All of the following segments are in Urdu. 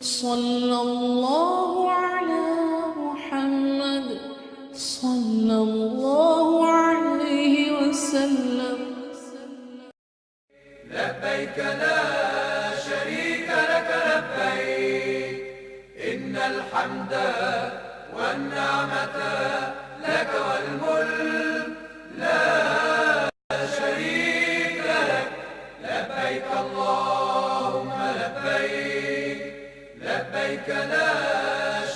صلى الله على محمد صلى الله عليه وسلم. لبيك لا شريك لك لبيك إن الحمد والنعمة لك والملك لا شريك لك لبيك اللهم لبيك لبيك لا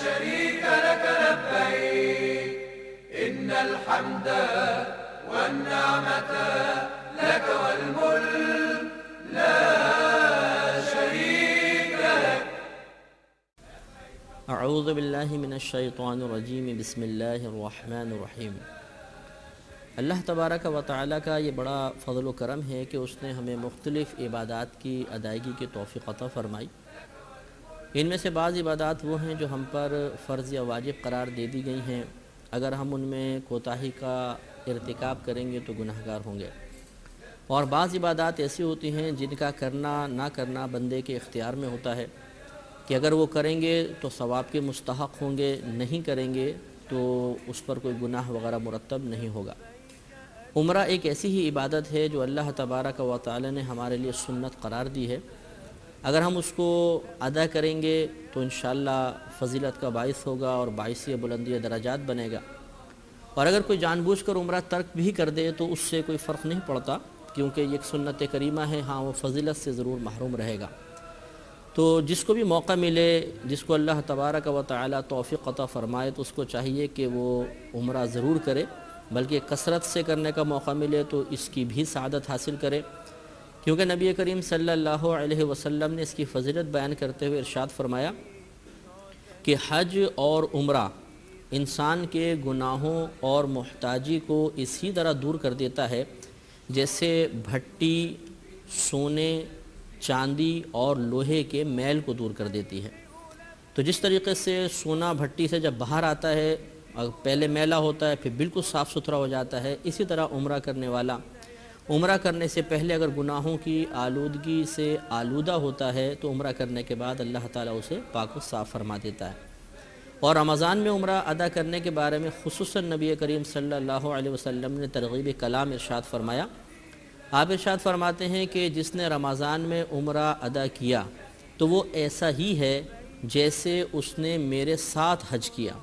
شريك لك لبيك إن الحمد والنعمة لك والملك لا شريك لك. اعوذ باللہ من الشیطان الرجیم بسم اللہ الرحمن الرحیم. اللہ تبارک و تعالیٰ کا یہ بڑا فضل و کرم ہے کہ اس نے ہمیں مختلف عبادات کی ادائیگی کی توفیق عطا فرمائی. ان میں سے بعض عبادات وہ ہیں جو ہم پر فرض یا واجب قرار دے دی گئی ہیں. اگر ہم ان میں کوتاہی کا ارتکاب کریں گے تو گناہگار ہوں گے. اور بعض عبادات ایسی ہوتی ہیں جن کا کرنا نہ کرنا بندے کے اختیار میں ہوتا ہے کہ اگر وہ کریں گے تو ثواب کے مستحق ہوں گے، نہیں کریں گے تو اس پر کوئی گناہ وغیرہ مرتب نہیں ہوگا. عمرہ ایک ایسی ہی عبادت ہے جو اللہ تبارک و تعالی نے ہمارے لیے سنت قرار دی ہے. اگر ہم اس کو ادا کریں گے تو انشاءاللہ فضیلت کا باعث ہوگا اور باعث بلندی درجات بنے گا. اور اگر کوئی جان بوجھ کر عمرہ ترک بھی کر دے تو اس سے کوئی فرق نہیں پڑتا، کیونکہ یہ ایک سنت کریمہ ہے. ہاں، وہ فضیلت سے ضرور محروم رہے گا. تو جس کو بھی موقع ملے، جس کو اللہ تبارک و تعالی توفیق عطا فرمائے، تو اس کو چاہیے کہ وہ عمرہ ضرور کرے، بلکہ کثرت سے کرنے کا موقع ملے تو اس کی بھی سعادت حاصل کرے. کیونکہ نبی کریم صلی اللہ علیہ وسلم نے اس کی فضیلت بیان کرتے ہوئے ارشاد فرمایا کہ حج اور عمرہ انسان کے گناہوں اور محتاجی کو اسی طرح دور کر دیتا ہے جیسے بھٹی سونے، چاندی اور لوہے کے میل کو دور کر دیتی ہے. تو جس طریقے سے سونا بھٹی سے جب باہر آتا ہے پہلے میلا ہوتا ہے پھر بالکل صاف ستھرا ہو جاتا ہے، اسی طرح عمرہ کرنے والا عمرہ کرنے سے پہلے اگر گناہوں کی آلودگی سے آلودہ ہوتا ہے تو عمرہ کرنے کے بعد اللہ تعالیٰ اسے پاک و صاف فرما دیتا ہے. اور رمضان میں عمرہ ادا کرنے کے بارے میں خصوصاً نبی کریم صلی اللہ علیہ وسلم نے ترغیب کلام ارشاد فرمایا. آپ ارشاد فرماتے ہیں کہ جس نے رمضان میں عمرہ ادا کیا تو وہ ایسا ہی ہے جیسے اس نے میرے ساتھ حج کیا.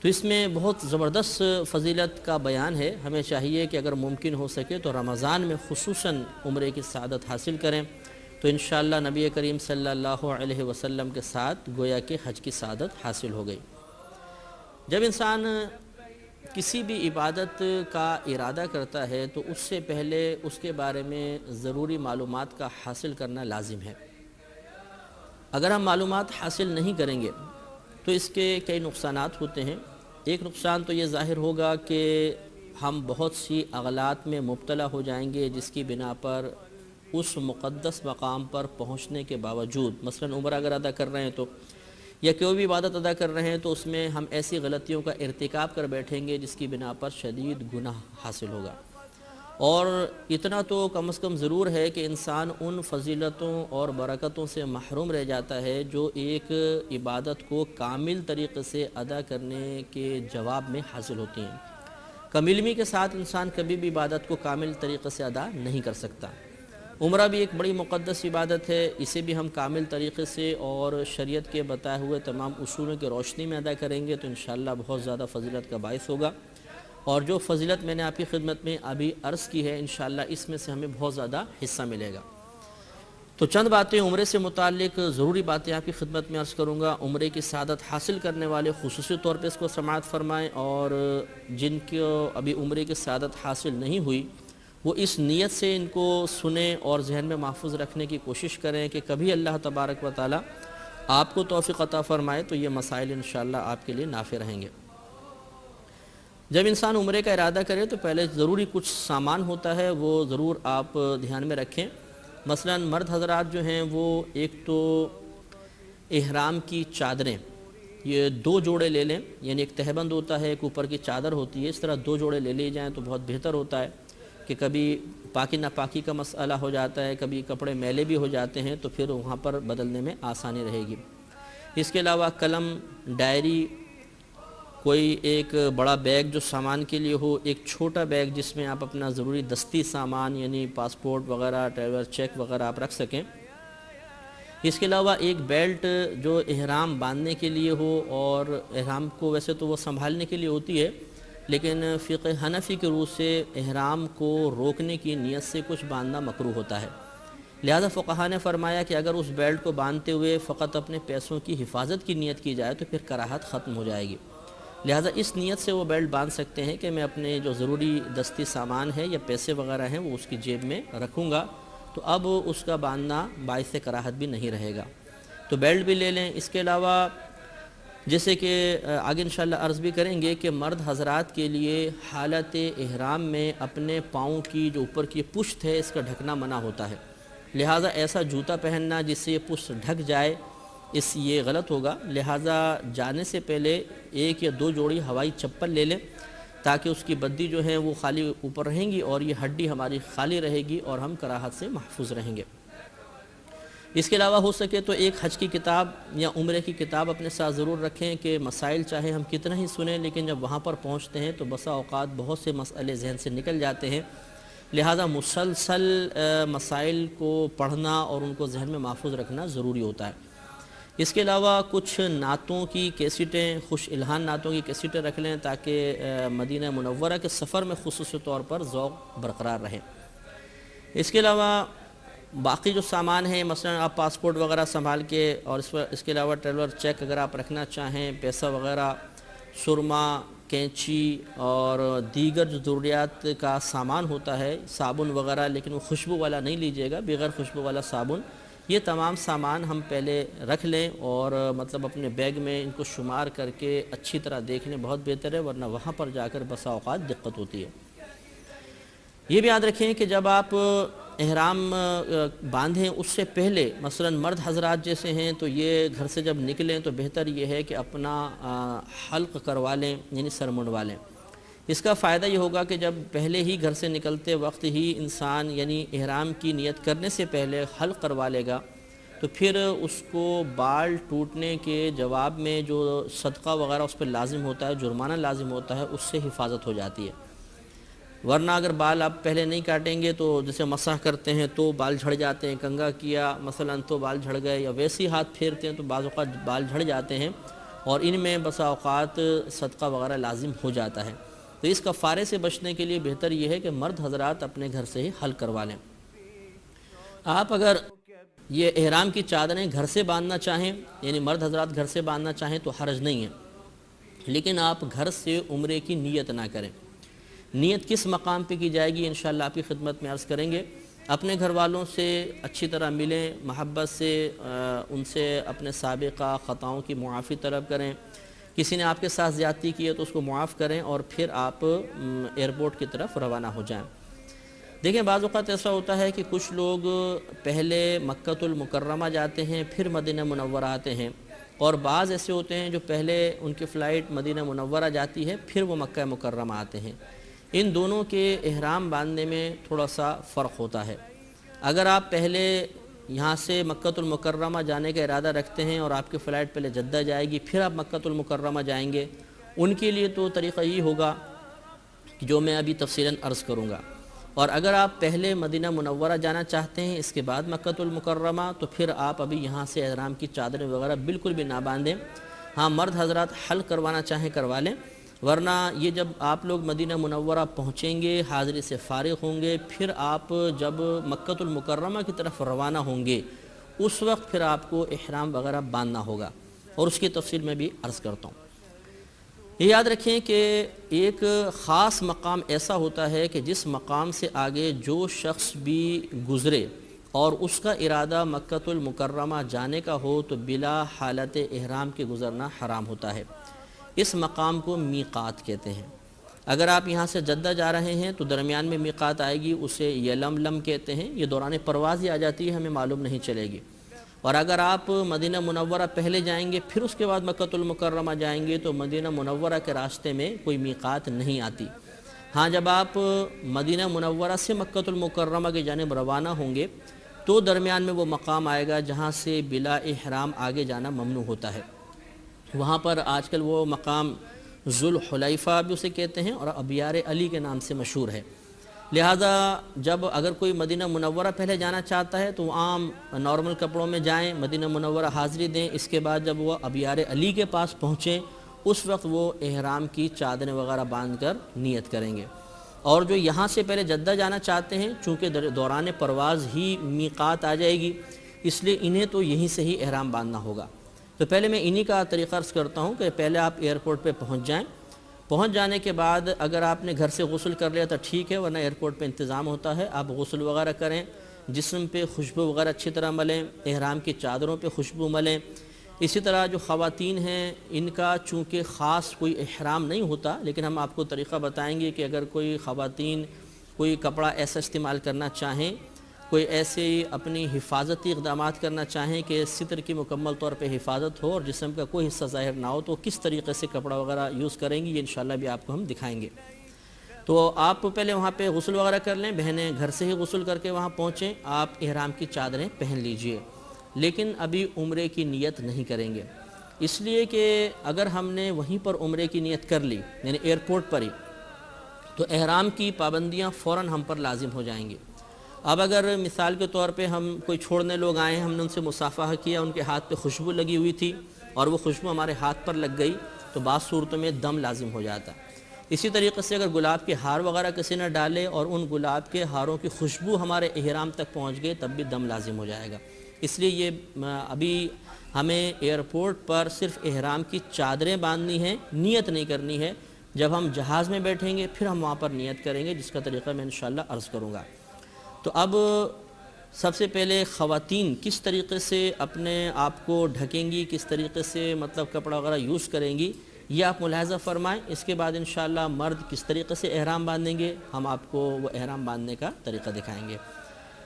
تو اس میں بہت زبردست فضیلت کا بیان ہے. ہمیں چاہیے کہ اگر ممکن ہو سکے تو رمضان میں خصوصاً عمرے کی سعادت حاصل کریں تو انشاءاللہ نبی کریم صلی اللہ علیہ وسلم کے ساتھ گویا کہ حج کی سعادت حاصل ہو گئی. جب انسان کسی بھی عبادت کا ارادہ کرتا ہے تو اس سے پہلے اس کے بارے میں ضروری معلومات کا حاصل کرنا لازم ہے. اگر ہم معلومات حاصل نہیں کریں گے تو اس کے کئی نقصانات ہوتے ہیں. ایک نقصان تو یہ ظاہر ہوگا کہ ہم بہت سی اغلاط میں مبتلا ہو جائیں گے جس کی بنا پر اس مقدس مقام پر پہنچنے کے باوجود، مثلا عمرہ اگر ادا کر رہے ہیں تو یا کوئی بھی عبادت ادا کر رہے ہیں تو اس میں ہم ایسی غلطیوں کا ارتکاب کر بیٹھیں گے جس کی بنا پر شدید گناہ حاصل ہوگا. اور اتنا تو کم از کم ضرور ہے کہ انسان ان فضیلتوں اور برکتوں سے محروم رہ جاتا ہے جو ایک عبادت کو کامل طریقے سے ادا کرنے کے جواب میں حاصل ہوتی ہیں. کم علمی کے ساتھ انسان کبھی بھی عبادت کو کامل طریقے سے ادا نہیں کر سکتا. عمرہ بھی ایک بڑی مقدس عبادت ہے. اسے بھی ہم کامل طریقے سے اور شریعت کے بتائے ہوئے تمام اصولوں کی روشنی میں ادا کریں گے تو انشاءاللہ بہت زیادہ فضیلت کا باعث ہوگا. اور جو فضیلت میں نے آپ کی خدمت میں ابھی عرض کی ہے انشاءاللہ اس میں سے ہمیں بہت زیادہ حصہ ملے گا. تو چند باتیں عمرے سے متعلق ضروری باتیں آپ کی خدمت میں عرض کروں گا. عمرے کی سعادت حاصل کرنے والے خصوصی طور پہ اس کو سماعت فرمائیں، اور جن کو ابھی عمرے کی سعادت حاصل نہیں ہوئی وہ اس نیت سے ان کو سنیں اور ذہن میں محفوظ رکھنے کی کوشش کریں کہ کبھی اللہ تبارک و تعالی آپ کو توفیق عطا فرمائے تو یہ مسائل انشاءاللہ آپ کے لیے نافع رہیں گے. جب انسان عمرے کا ارادہ کرے تو پہلے ضروری کچھ سامان ہوتا ہے، وہ ضرور آپ دھیان میں رکھیں. مثلا مرد حضرات جو ہیں وہ ایک تو احرام کی چادریں یہ 2 جوڑے لے لیں، یعنی ایک تہبند ہوتا ہے، ایک اوپر کی چادر ہوتی ہے، اس طرح 2 جوڑے لے لیے جائیں تو بہت بہتر ہوتا ہے کہ کبھی پاکی ناپاکی کا مسئلہ ہو جاتا ہے، کبھی کپڑے میلے بھی ہو جاتے ہیں تو پھر وہاں پر بدلنے میں آسانی رہے گی. اس کے علاوہ قلم، ڈائری، کوئی ایک بڑا بیگ جو سامان کے لیے ہو، ایک چھوٹا بیگ جس میں آپ اپنا ضروری دستی سامان یعنی پاسپورٹ وغیرہ، ٹریول چیک وغیرہ آپ رکھ سکیں۔ اس کے علاوہ ایک بیلٹ جو احرام باندھنے کے لیے ہو، اور احرام کو ویسے تو وہ سنبھالنے کے لیے ہوتی ہے، لیکن فقہ حنفی کے روح سے احرام کو روکنے کی نیت سے کچھ باندھنا مکروہ ہوتا ہے۔ لہذا فقہاء نے فرمایا کہ اگر اس بیلٹ کو باندھتے ہوئے فقط اپنے پیسوں کی حفاظت کی نیت کی جائے تو پھر کراہت ختم ہو جائے گی۔ لہذا اس نیت سے وہ بیلٹ باندھ سکتے ہیں کہ میں اپنے جو ضروری دستی سامان ہے یا پیسے وغیرہ ہیں وہ اس کی جیب میں رکھوں گا، تو اب اس کا باندھنا باعث کراہت بھی نہیں رہے گا، تو بیلٹ بھی لے لیں۔ اس کے علاوہ جیسے کہ آگے انشاءاللہ عرض بھی کریں گے کہ مرد حضرات کے لیے حالت احرام میں اپنے پاؤں کی جو اوپر کی پشت ہے اس کا ڈھکنا منع ہوتا ہے، لہٰذا ایسا جوتا پہننا جس سے یہ پشت ڈھک جائے یہ غلط ہوگا۔ لہٰذا جانے سے پہلے 1 یا 2 جوڑی ہوائی چپل لے لیں تاکہ اس کی بدی جو ہے وہ خالی اوپر رہیں گی اور یہ ہڈی ہماری خالی رہے گی اور ہم کراہت سے محفوظ رہیں گے۔ اس کے علاوہ ہو سکے تو ایک حج کی کتاب یا عمرے کی کتاب اپنے ساتھ ضرور رکھیں کہ مسائل چاہے ہم کتنا ہی سنیں لیکن جب وہاں پر پہنچتے ہیں تو بسا اوقات بہت سے مسئلے ذہن سے نکل جاتے ہیں، لہذا مسلسل مسائل کو پڑھنا اور ان کو ذہن میں محفوظ رکھنا ضروری ہوتا ہے۔ اس کے علاوہ کچھ نعتوں کی کیسٹیں، خوش الہان نعتوں کی کیسٹیں رکھ لیں تاکہ مدینہ منورہ کے سفر میں خصوصی طور پر ذوق برقرار رہے۔ اس کے علاوہ باقی جو سامان ہیں، مثلا آپ پاسپورٹ وغیرہ سنبھال کے، اور اس کے علاوہ ٹریولر چیک اگر آپ رکھنا چاہیں، پیسہ وغیرہ، سرما، کینچی اور دیگر جو ضروریات کا سامان ہوتا ہے، صابن وغیرہ، لیکن وہ خوشبو والا نہیں لیجیے گا، بغیر خوشبو والا صابن، یہ تمام سامان ہم پہلے رکھ لیں اور مطلب اپنے بیگ میں ان کو شمار کر کے اچھی طرح دیکھ لیں، بہت بہتر ہے، ورنہ وہاں پر جا کر بسا اوقات دقت ہوتی ہے۔ یہ بھی یاد رکھیں کہ جب آپ احرام باندھیں اس سے پہلے مثلا مرد حضرات جیسے ہیں تو یہ گھر سے جب نکلیں تو بہتر یہ ہے کہ اپنا حلق کروا لیں، یعنی سر منڈوا لیں۔ اس کا فائدہ یہ ہوگا کہ جب پہلے ہی گھر سے نکلتے وقت ہی انسان یعنی احرام کی نیت کرنے سے پہلے حلق کروا لے گا تو پھر اس کو بال ٹوٹنے کے جواب میں جو صدقہ وغیرہ اس پہ لازم ہوتا ہے، جرمانہ لازم ہوتا ہے، اس سے حفاظت ہو جاتی ہے۔ ورنہ اگر بال آپ پہلے نہیں کاٹیں گے تو جیسے مسح کرتے ہیں تو بال جھڑ جاتے ہیں، کنگھا کیا مثلا تو بال جھڑ گئے، یا ویسے ہی ہاتھ پھیرتے ہیں تو بعض اوقات بال جھڑ جاتے ہیں اور ان میں بسا اوقات صدقہ وغیرہ لازم ہو جاتا ہے۔ تو اس کفارے سے بچنے کے لیے بہتر یہ ہے کہ مرد حضرات اپنے گھر سے ہی حلق کروا لیں۔ آپ اگر یہ احرام کی چادریں گھر سے باندھنا چاہیں، یعنی مرد حضرات گھر سے باندھنا چاہیں تو حرج نہیں ہے، لیکن آپ گھر سے عمرے کی نیت نہ کریں۔ نیت کس مقام پہ کی جائے گی انشاءاللہ آپ کی خدمت میں عرض کریں گے۔ اپنے گھر والوں سے اچھی طرح ملیں، محبت سے ان سے اپنے سابقہ خطاؤں کی معافی طلب کریں، کسی نے آپ کے ساتھ زیادتی کی ہے تو اس کو معاف کریں اور پھر آپ ایئرپورٹ کی طرف روانہ ہو جائیں۔ دیکھیں بعض اوقات ایسا ہوتا ہے کہ کچھ لوگ پہلے مکہ المکرمہ جاتے ہیں پھر مدینہ منورہ آتے ہیں، اور بعض ایسے ہوتے ہیں جو پہلے ان کی فلائٹ مدینہ منورہ جاتی ہے پھر وہ مکہ مکرمہ آتے ہیں۔ ان دونوں کے احرام باندھنے میں تھوڑا سا فرق ہوتا ہے۔ اگر آپ پہلے یہاں سے مکہ المکرمہ جانے کا ارادہ رکھتے ہیں اور آپ کی فلائٹ پہلے جدہ جائے گی پھر آپ مکہ المکرمہ جائیں گے، ان کے لیے تو طریقہ یہ ہوگا جو میں ابھی تفصیلاً عرض کروں گا۔ اور اگر آپ پہلے مدینہ منورہ جانا چاہتے ہیں اس کے بعد مکہ المکرمہ تو پھر آپ ابھی یہاں سے احرام کی چادریں وغیرہ بالکل بھی نہ باندھیں۔ ہاں مرد حضرات حلق کروانا چاہیں کروا لیں، ورنہ یہ جب آپ لوگ مدینہ منورہ پہنچیں گے، حاضری سے فارغ ہوں گے، پھر آپ جب مکہ المکرمہ کی طرف روانہ ہوں گے اس وقت پھر آپ کو احرام وغیرہ باندھنا ہوگا، اور اس کی تفصیل میں بھی عرض کرتا ہوں۔ یہ یاد رکھیں کہ ایک خاص مقام ایسا ہوتا ہے کہ جس مقام سے آگے جو شخص بھی گزرے اور اس کا ارادہ مکہ المکرمہ جانے کا ہو تو بلا حالت احرام کے گزرنا حرام ہوتا ہے۔ اس مقام کو میقات کہتے ہیں۔ اگر آپ یہاں سے جدہ جا رہے ہیں تو درمیان میں میقات آئے گی، اسے یلملم کہتے ہیں، یہ دوران پرواز ہی آ جاتی ہے، ہمیں معلوم نہیں چلے گی۔ اور اگر آپ مدینہ منورہ پہلے جائیں گے پھر اس کے بعد مکہ المکرمہ جائیں گے تو مدینہ منورہ کے راستے میں کوئی میقات نہیں آتی۔ ہاں جب آپ مدینہ منورہ سے مکہ المکرمہ کی جانب روانہ ہوں گے تو درمیان میں وہ مقام آئے گا جہاں سے بلا احرام آگے جانا ممنوع ہوتا ہے. وہاں پر آج کل وہ مقام ذوالحلیفہ بھی اسے کہتے ہیں اور ابیار علی کے نام سے مشہور ہے. لہذا جب اگر کوئی مدینہ منورہ پہلے جانا چاہتا ہے تو وہ عام نارمل کپڑوں میں جائیں، مدینہ منورہ حاضری دیں. اس کے بعد جب وہ ابیار علی کے پاس پہنچیں اس وقت وہ احرام کی چادریں وغیرہ باندھ کر نیت کریں گے. اور جو یہاں سے پہلے جدہ جانا چاہتے ہیں چونکہ دوران پرواز ہی میقات آ جائے گی، اس لیے انہیں تو یہیں سے ہی احرام باندھنا ہوگا. تو پہلے میں انہی کا طریقہ عرض کرتا ہوں کہ پہلے آپ ایئرپورٹ پہ پہنچ جائیں. پہنچ جانے کے بعد اگر آپ نے گھر سے غسل کر لیا تو ٹھیک ہے، ورنہ ایئرپورٹ پہ انتظام ہوتا ہے، آپ غسل وغیرہ کریں، جسم پہ خوشبو وغیرہ اچھی طرح ملیں، احرام کی چادروں پہ خوشبو ملیں. اسی طرح جو خواتین ہیں ان کا چونکہ خاص کوئی احرام نہیں ہوتا، لیکن ہم آپ کو طریقہ بتائیں گے کہ اگر کوئی خواتین کوئی کپڑا ایسا استعمال کرنا چاہیں، کوئی ایسے اپنی حفاظتی اقدامات کرنا چاہیں کہ ستر کی مکمل طور پہ حفاظت ہو اور جسم کا کوئی حصہ ظاہر نہ ہو، تو کس طریقے سے کپڑا وغیرہ یوز کریں گی یہ انشاءاللہ بھی آپ کو ہم دکھائیں گے. تو آپ پہلے وہاں پہ غسل وغیرہ کر لیں، بہنیں گھر سے ہی غسل کر کے وہاں پہنچیں، آپ احرام کی چادریں پہن لیجئے. لیکن ابھی عمرے کی نیت نہیں کریں گے، اس لیے کہ اگر ہم نے وہیں پر عمرے کی نیت کر لی یعنی ایئرپورٹ پر ہی، تو احرام کی پابندیاں فوراً ہم پر لازم ہو جائیں گی. اب اگر مثال کے طور پہ ہم کوئی چھوڑنے لوگ آئے ہیں، ہم نے ان سے مصافحہ کیا، ان کے ہاتھ پہ خوشبو لگی ہوئی تھی اور وہ خوشبو ہمارے ہاتھ پر لگ گئی تو بعض صورتوں میں دم لازم ہو جاتا. اسی طریقے سے اگر گلاب کے ہار وغیرہ کسی نے ڈالے اور ان گلاب کے ہاروں کی خوشبو ہمارے احرام تک پہنچ گئی تب بھی دم لازم ہو جائے گا. اس لیے یہ ابھی ہمیں ایئرپورٹ پر صرف احرام کی چادریں باندھنی ہیں، نیت نہیں کرنی ہے. جب ہم جہاز میں بیٹھیں گے پھر ہم وہاں پر نیت کریں گے، جس کا طریقہ میں انشاءاللہ عرض کروں گا. تو اب سب سے پہلے خواتین کس طریقے سے اپنے آپ کو ڈھکیں گی، کس طریقے سے مطلب کپڑا وغیرہ یوز کریں گی یہ آپ ملاحظہ فرمائیں. اس کے بعد انشاءاللہ مرد کس طریقے سے احرام باندھیں گے ہم آپ کو وہ احرام باندھنے کا طریقہ دکھائیں گے.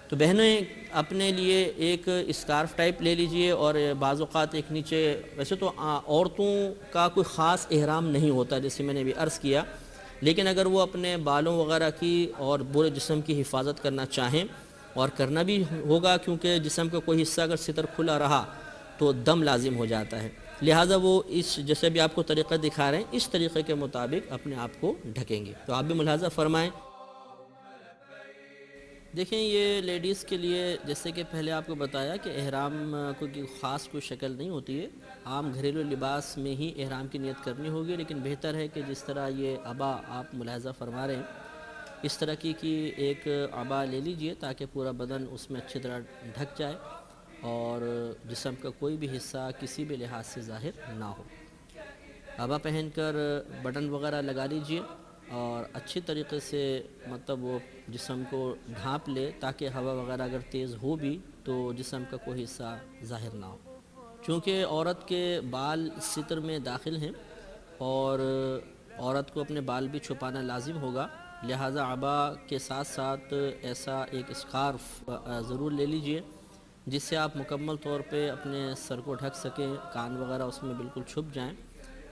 تو بہنیں اپنے لیے ایک اسکارف ٹائپ لے لیجئے اور بعض اوقات ایک نیچے، ویسے تو عورتوں کا کوئی خاص احرام نہیں ہوتا جیسے میں نے بھی عرض کیا، لیکن اگر وہ اپنے بالوں وغیرہ کی اور پورے جسم کی حفاظت کرنا چاہیں اور کرنا بھی ہوگا کیونکہ جسم کا کوئی حصہ اگر ستر کھلا رہا تو دم لازم ہو جاتا ہے، لہٰذا وہ اس جیسے بھی آپ کو طریقہ دکھا رہے ہیں اس طریقے کے مطابق اپنے آپ کو ڈھکیں گے. تو آپ بھی ملاحظہ فرمائیں. دیکھیں یہ لیڈیز کے لیے جیسے کہ پہلے آپ کو بتایا کہ احرام کوئی خاص کوئی شکل نہیں ہوتی ہے، عام گھریلو لباس میں ہی احرام کی نیت کرنی ہوگی. لیکن بہتر ہے کہ جس طرح یہ عبا آپ ملاحظہ فرما رہے ہیں اس طرح کی ایک عبا لے لیجئے تاکہ پورا بدن اس میں اچھی طرح ڈھک جائے اور جسم کا کوئی بھی حصہ کسی بھی لحاظ سے ظاہر نہ ہو. عبا پہن کر بٹن وغیرہ لگا لیجئے اور اچھی طریقے سے مطلب وہ جسم کو ڈھانپ لے تاکہ ہوا وغیرہ اگر تیز ہو بھی تو جسم کا کوئی حصہ ظاہر نہ ہو. چونکہ عورت کے بال ستر میں داخل ہیں اور عورت کو اپنے بال بھی چھپانا لازم ہوگا، لہٰذا عبا کے ساتھ ساتھ ایسا ایک اسکارف ضرور لے لیجئے جس سے آپ مکمل طور پہ اپنے سر کو ڈھک سکیں، کان وغیرہ اس میں بالکل چھپ جائیں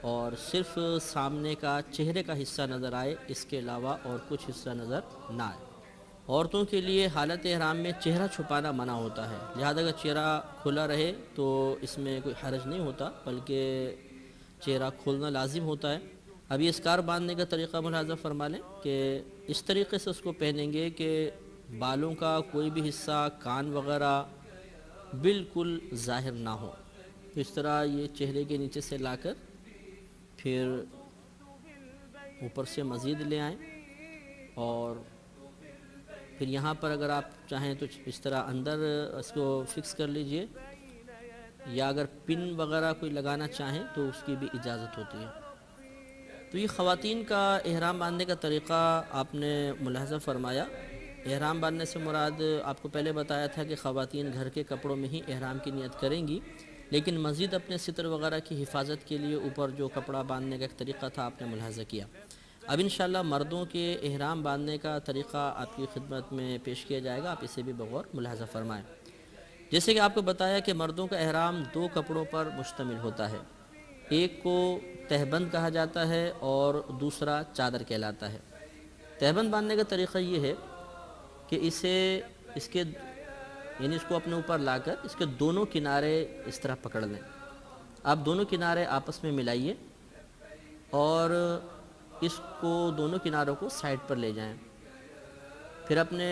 اور صرف سامنے کا چہرے کا حصہ نظر آئے، اس کے علاوہ اور کچھ حصہ نظر نہ آئے. عورتوں کے لیے حالت احرام میں چہرہ چھپانا منع ہوتا ہے، لہذا اگر چہرہ کھلا رہے تو اس میں کوئی حرج نہیں ہوتا بلکہ چہرہ کھولنا لازم ہوتا ہے. اب یہ اسکار باندھنے کا طریقہ ملاحظہ فرما لیں کہ اس طریقے سے اس کو پہنیں گے کہ بالوں کا کوئی بھی حصہ، کان وغیرہ بالکل ظاہر نہ ہو. اس طرح یہ چہرے کے نیچے سے لا کر پھر اوپر سے مزید لے آئیں اور پھر یہاں پر اگر آپ چاہیں تو اس طرح اندر اس کو فکس کر لیجئے، یا اگر پن وغیرہ کوئی لگانا چاہیں تو اس کی بھی اجازت ہوتی ہے. تو یہ خواتین کا احرام باندھنے کا طریقہ آپ نے ملاحظہ فرمایا. احرام باندھنے سے مراد آپ کو پہلے بتایا تھا کہ خواتین گھر کے کپڑوں میں ہی احرام کی نیت کریں گی، لیکن مزید اپنے ستر وغیرہ کی حفاظت کے لیے اوپر جو کپڑا باندھنے کا ایک طریقہ تھا آپ نے ملاحظہ کیا. اب انشاءاللہ مردوں کے احرام باندھنے کا طریقہ آپ کی خدمت میں پیش کیا جائے گا، آپ اسے بھی بغور ملاحظہ فرمائیں. جیسے کہ آپ کو بتایا کہ مردوں کا احرام دو کپڑوں پر مشتمل ہوتا ہے، ایک کو تہبند کہا جاتا ہے اور دوسرا چادر کہلاتا ہے. تہبند باندھنے کا طریقہ یہ ہے کہ اس کے یعنی اس کو اپنے اوپر لا کر اس کے دونوں کنارے اس طرح پکڑ لیں. آپ دونوں کنارے آپس میں ملائیے اور اس کو دونوں کناروں کو سائڈ پر لے جائیں. پھر اپنے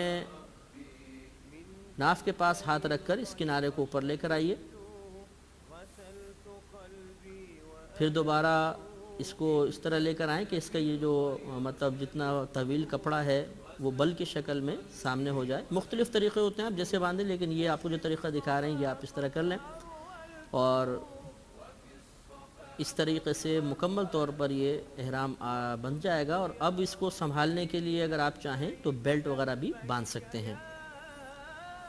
ناف کے پاس ہاتھ رکھ کر اس کنارے کو اوپر لے کر آئیے. پھر دوبارہ اس کو اس طرح لے کر آئیں کہ اس کا یہ جو مطلب جتنا طویل کپڑا ہے وہ بل کی شکل میں سامنے ہو جائے. مختلف طریقے ہوتے ہیں آپ جیسے باندھیں، لیکن یہ آپ کو جو طریقہ دکھا رہے ہیں یہ آپ اس طرح کر لیں اور اس طریقے سے مکمل طور پر یہ احرام بن جائے گا. اور اب اس کو سنبھالنے کے لیے اگر آپ چاہیں تو بیلٹ وغیرہ بھی باندھ سکتے ہیں.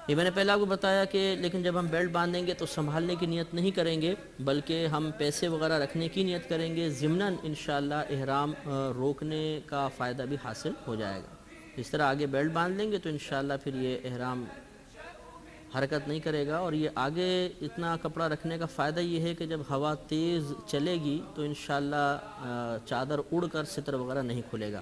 یہ میں نے پہلے آپ کو بتایا کہ لیکن جب ہم بیلٹ باندھیں گے تو سنبھالنے کی نیت نہیں کریں گے بلکہ ہم پیسے وغیرہ رکھنے کی نیت کریں گے. ضمناً انشاءاللہ احرام روکنے کا فائدہ بھی حاصل ہو جائے گا. اس طرح آگے بیلٹ باندھ لیں گے تو انشاءاللہ پھر یہ احرام حرکت نہیں کرے گا. اور یہ آگے اتنا کپڑا رکھنے کا فائدہ یہ ہے کہ جب ہوا تیز چلے گی تو انشاءاللہ چادر اڑ کر ستر وغیرہ نہیں کھلے گا.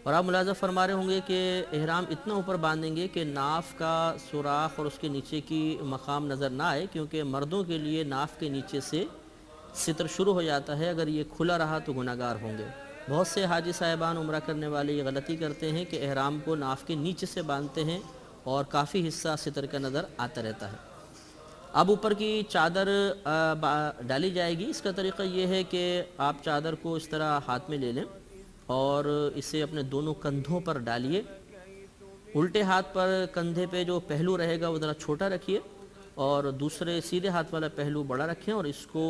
اور آپ ملاحظہ فرما رہے ہوں گے کہ احرام اتنا اوپر باندھیں گے کہ ناف کا سوراخ اور اس کے نیچے کی مقام نظر نہ آئے، کیونکہ مردوں کے لیے ناف کے نیچے سے ستر شروع ہو جاتا ہے. اگر یہ کھلا رہا تو گناہ گار ہوں گے. بہت سے حاجی صاحبان عمرہ کرنے والے یہ غلطی کرتے ہیں کہ احرام کو ناف کے نیچے سے باندھتے ہیں اور کافی حصہ ستر کا نظر آتا رہتا ہے. اب اوپر کی چادر ڈالی جائے گی. اس کا طریقہ یہ ہے کہ آپ چادر کو اس طرح ہاتھ میں لے لیں اور اسے اپنے دونوں کندھوں پر ڈالیے. الٹے ہاتھ پر کندھے پہ جو پہلو رہے گا وہ ذرا چھوٹا رکھیے اور دوسرے سیدھے ہاتھ والا پہلو بڑا رکھیں اور اس کو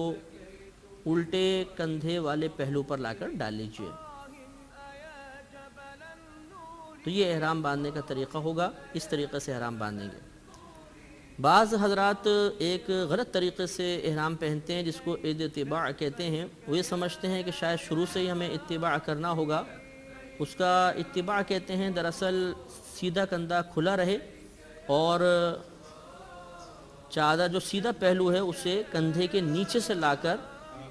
الٹے کندھے والے پہلو پر لا کر ڈال لیجئے. تو یہ احرام باندھنے کا طریقہ ہوگا. اس طریقے سے احرام باندھیں گے. بعض حضرات ایک غلط طریقے سے احرام پہنتے ہیں جس کو عید اتباع کہتے ہیں. وہ یہ سمجھتے ہیں کہ شاید شروع سے ہی ہمیں اتباع کرنا ہوگا. اس کا اتباع کہتے ہیں دراصل سیدھا کندھا کھلا رہے اور چادر جو سیدھا پہلو ہے اسے کندھے کے نیچے سے لا کر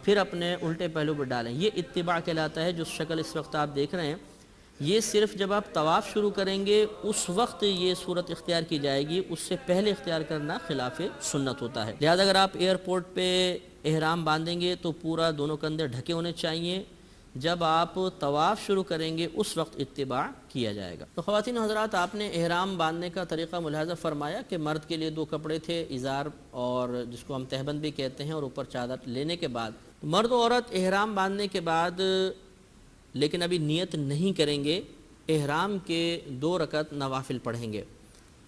پھر اپنے الٹے پہلو پر ڈالیں. یہ اتباع کہلاتا ہے. جو شکل اس وقت آپ دیکھ رہے ہیں یہ صرف جب آپ طواف شروع کریں گے اس وقت یہ صورت اختیار کی جائے گی. اس سے پہلے اختیار کرنا خلاف سنت ہوتا ہے. لہذا اگر آپ ایئرپورٹ پہ احرام باندھیں گے تو پورا دونوں کندھے ڈھکے ہونے چاہیے. جب آپ طواف شروع کریں گے اس وقت اتباع کیا جائے گا. تو خواتین حضرات، آپ نے احرام باندھنے کا طریقہ ملاحظہ فرمایا کہ مرد کے لیے 2 کپڑے تھے، ازار اور جس کو ہم تہبند بھی کہتے ہیں، اور اوپر چادر لینے کے بعد مرد و عورت احرام باندھنے کے بعد لیکن ابھی نیت نہیں کریں گے. احرام کے 2 رکعت نوافل پڑھیں گے.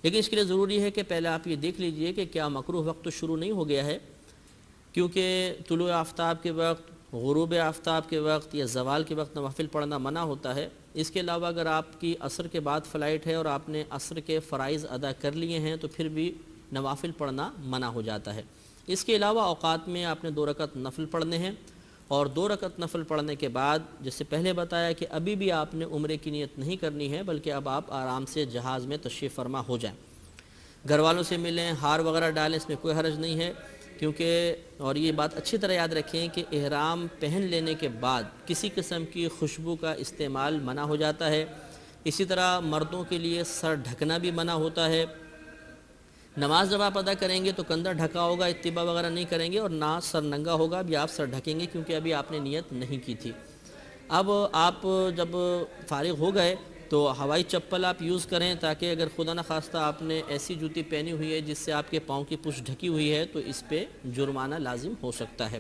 لیکن اس کے لیے ضروری ہے کہ پہلے آپ یہ دیکھ لیجئے کہ کیا مکروہ وقت تو شروع نہیں ہو گیا ہے، کیونکہ طلوع آفتاب کے وقت، غروب آفتاب کے وقت یا زوال کے وقت نوافل پڑھنا منع ہوتا ہے. اس کے علاوہ اگر آپ کی عصر کے بعد فلائٹ ہے اور آپ نے عصر کے فرائض ادا کر لیے ہیں تو پھر بھی نوافل پڑھنا منع ہو جاتا ہے. اس کے علاوہ اوقات میں آپ نے 2 رکعت نفل پڑھنے ہیں اور 2 رکعت نفل پڑھنے کے بعد جس سے پہلے بتایا کہ ابھی بھی آپ نے عمرے کی نیت نہیں کرنی ہے بلکہ اب آپ آرام سے جہاز میں تشریف فرما ہو جائیں. گھر والوں سے ملیں، ہار وغیرہ ڈالیں، اس میں کوئی حرج نہیں ہے. کیونکہ اور یہ بات اچھی طرح یاد رکھیں کہ احرام پہن لینے کے بعد کسی قسم کی خوشبو کا استعمال منع ہو جاتا ہے. اسی طرح مردوں کے لیے سر ڈھکنا بھی منع ہوتا ہے. نماز جب آپ ادا کریں گے تو کندھا ڈھکا ہوگا، اتباع وغیرہ نہیں کریں گے اور نہ سر ننگا ہوگا. ابھی آپ سر ڈھکیں گے کیونکہ ابھی آپ نے نیت نہیں کی تھی. اب آپ جب فارغ ہو گئے تو ہوائی چپل آپ یوز کریں تاکہ اگر خدا نخواستہ آپ نے ایسی جوتی پہنی ہوئی ہے جس سے آپ کے پاؤں کی پشت ڈھکی ہوئی ہے تو اس پہ جرمانہ لازم ہو سکتا ہے.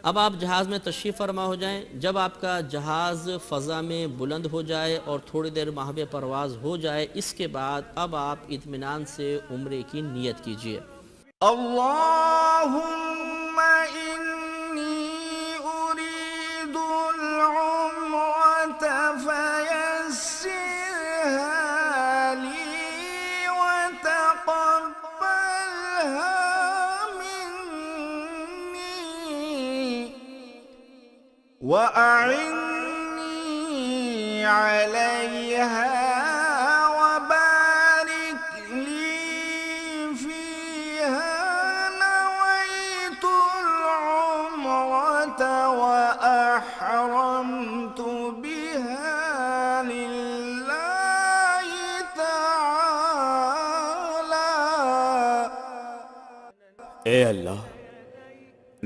اب آپ جہاز میں تشریف فرما ہو جائیں. جب آپ کا جہاز فضا میں بلند ہو جائے اور تھوڑی دیر محو پرواز ہو جائے اس کے بعد اب آپ اطمینان سے عمرے کی نیت کیجیے. اللہم انی اريد العمرة فيسرها لي وتقبلها مني وأعني عليها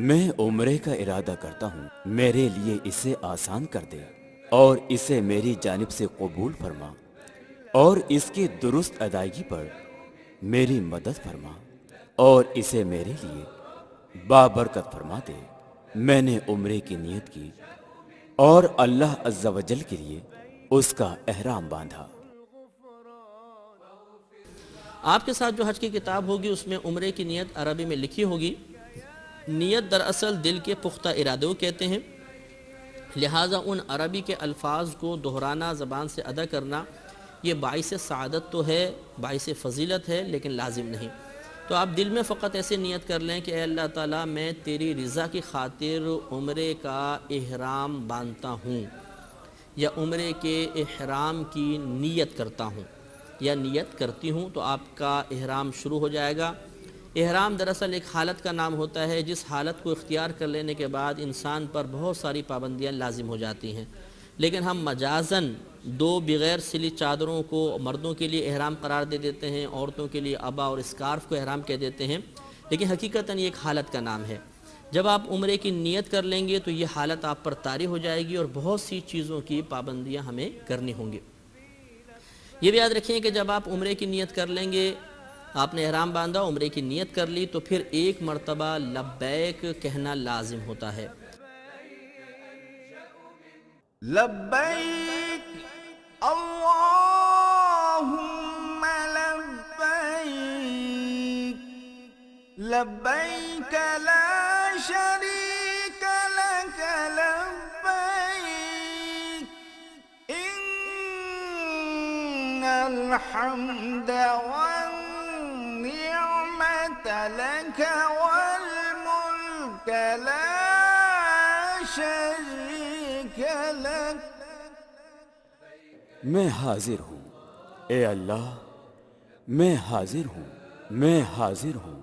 میں عمرے کا ارادہ کرتا ہوں، میرے لیے اسے آسان کر دے اور اسے میری جانب سے قبول فرما اور اس کی درست ادائیگی پر میری مدد فرما اور اسے میرے لیے بابرکت فرما دے۔ میں نے عمرے کی نیت کی اور اللہ عز و جل کے لیے اس کا احرام باندھا۔ آپ کے ساتھ جو حج کی کتاب ہوگی اس میں عمرے کی نیت عربی میں لکھی ہوگی۔ نیت دراصل دل کے پختہ ارادے کو کہتے ہیں، لہٰذا ان عربی کے الفاظ کو دہرانا، زبان سے ادا کرنا، یہ باعث سعادت تو ہے، باعث فضیلت ہے، لیکن لازم نہیں۔ تو آپ دل میں فقط ایسے نیت کر لیں کہ اے اللہ تعالیٰ میں تیری رضا کی خاطر عمرے کا احرام باندھتا ہوں، یا عمرے کے احرام کی نیت کرتا ہوں یا نیت کرتی ہوں، تو آپ کا احرام شروع ہو جائے گا۔ احرام دراصل ایک حالت کا نام ہوتا ہے جس حالت کو اختیار کر لینے کے بعد انسان پر بہت ساری پابندیاں لازم ہو جاتی ہیں، لیکن ہم مجازاً دو بغیر سلی چادروں کو مردوں کے لیے احرام قرار دے دیتے ہیں، عورتوں کے لیے عبا اور اسکارف کو احرام کہہ دیتے ہیں، لیکن حقیقتاً یہ ایک حالت کا نام ہے۔ جب آپ عمرے کی نیت کر لیں گے تو یہ حالت آپ پر طاری ہو جائے گی اور بہت سی چیزوں کی پابندیاں ہمیں کرنی ہوں گی۔ یہ بھی یاد رکھیں کہ جب آپ عمرے کی نیت کر لیں گے، آپ نے احرام باندھا، عمرے کی نیت کر لی، تو پھر ایک مرتبہ لبیک کہنا لازم ہوتا ہے۔ لبیک اللہم لبیک لبیک لا شریک لک لبیک ان الحمد والنعمت لک والملک لا شریک لک۔ میں حاضر ہوں، اے اللہ میں حاضر ہوں، میں حاضر ہوں،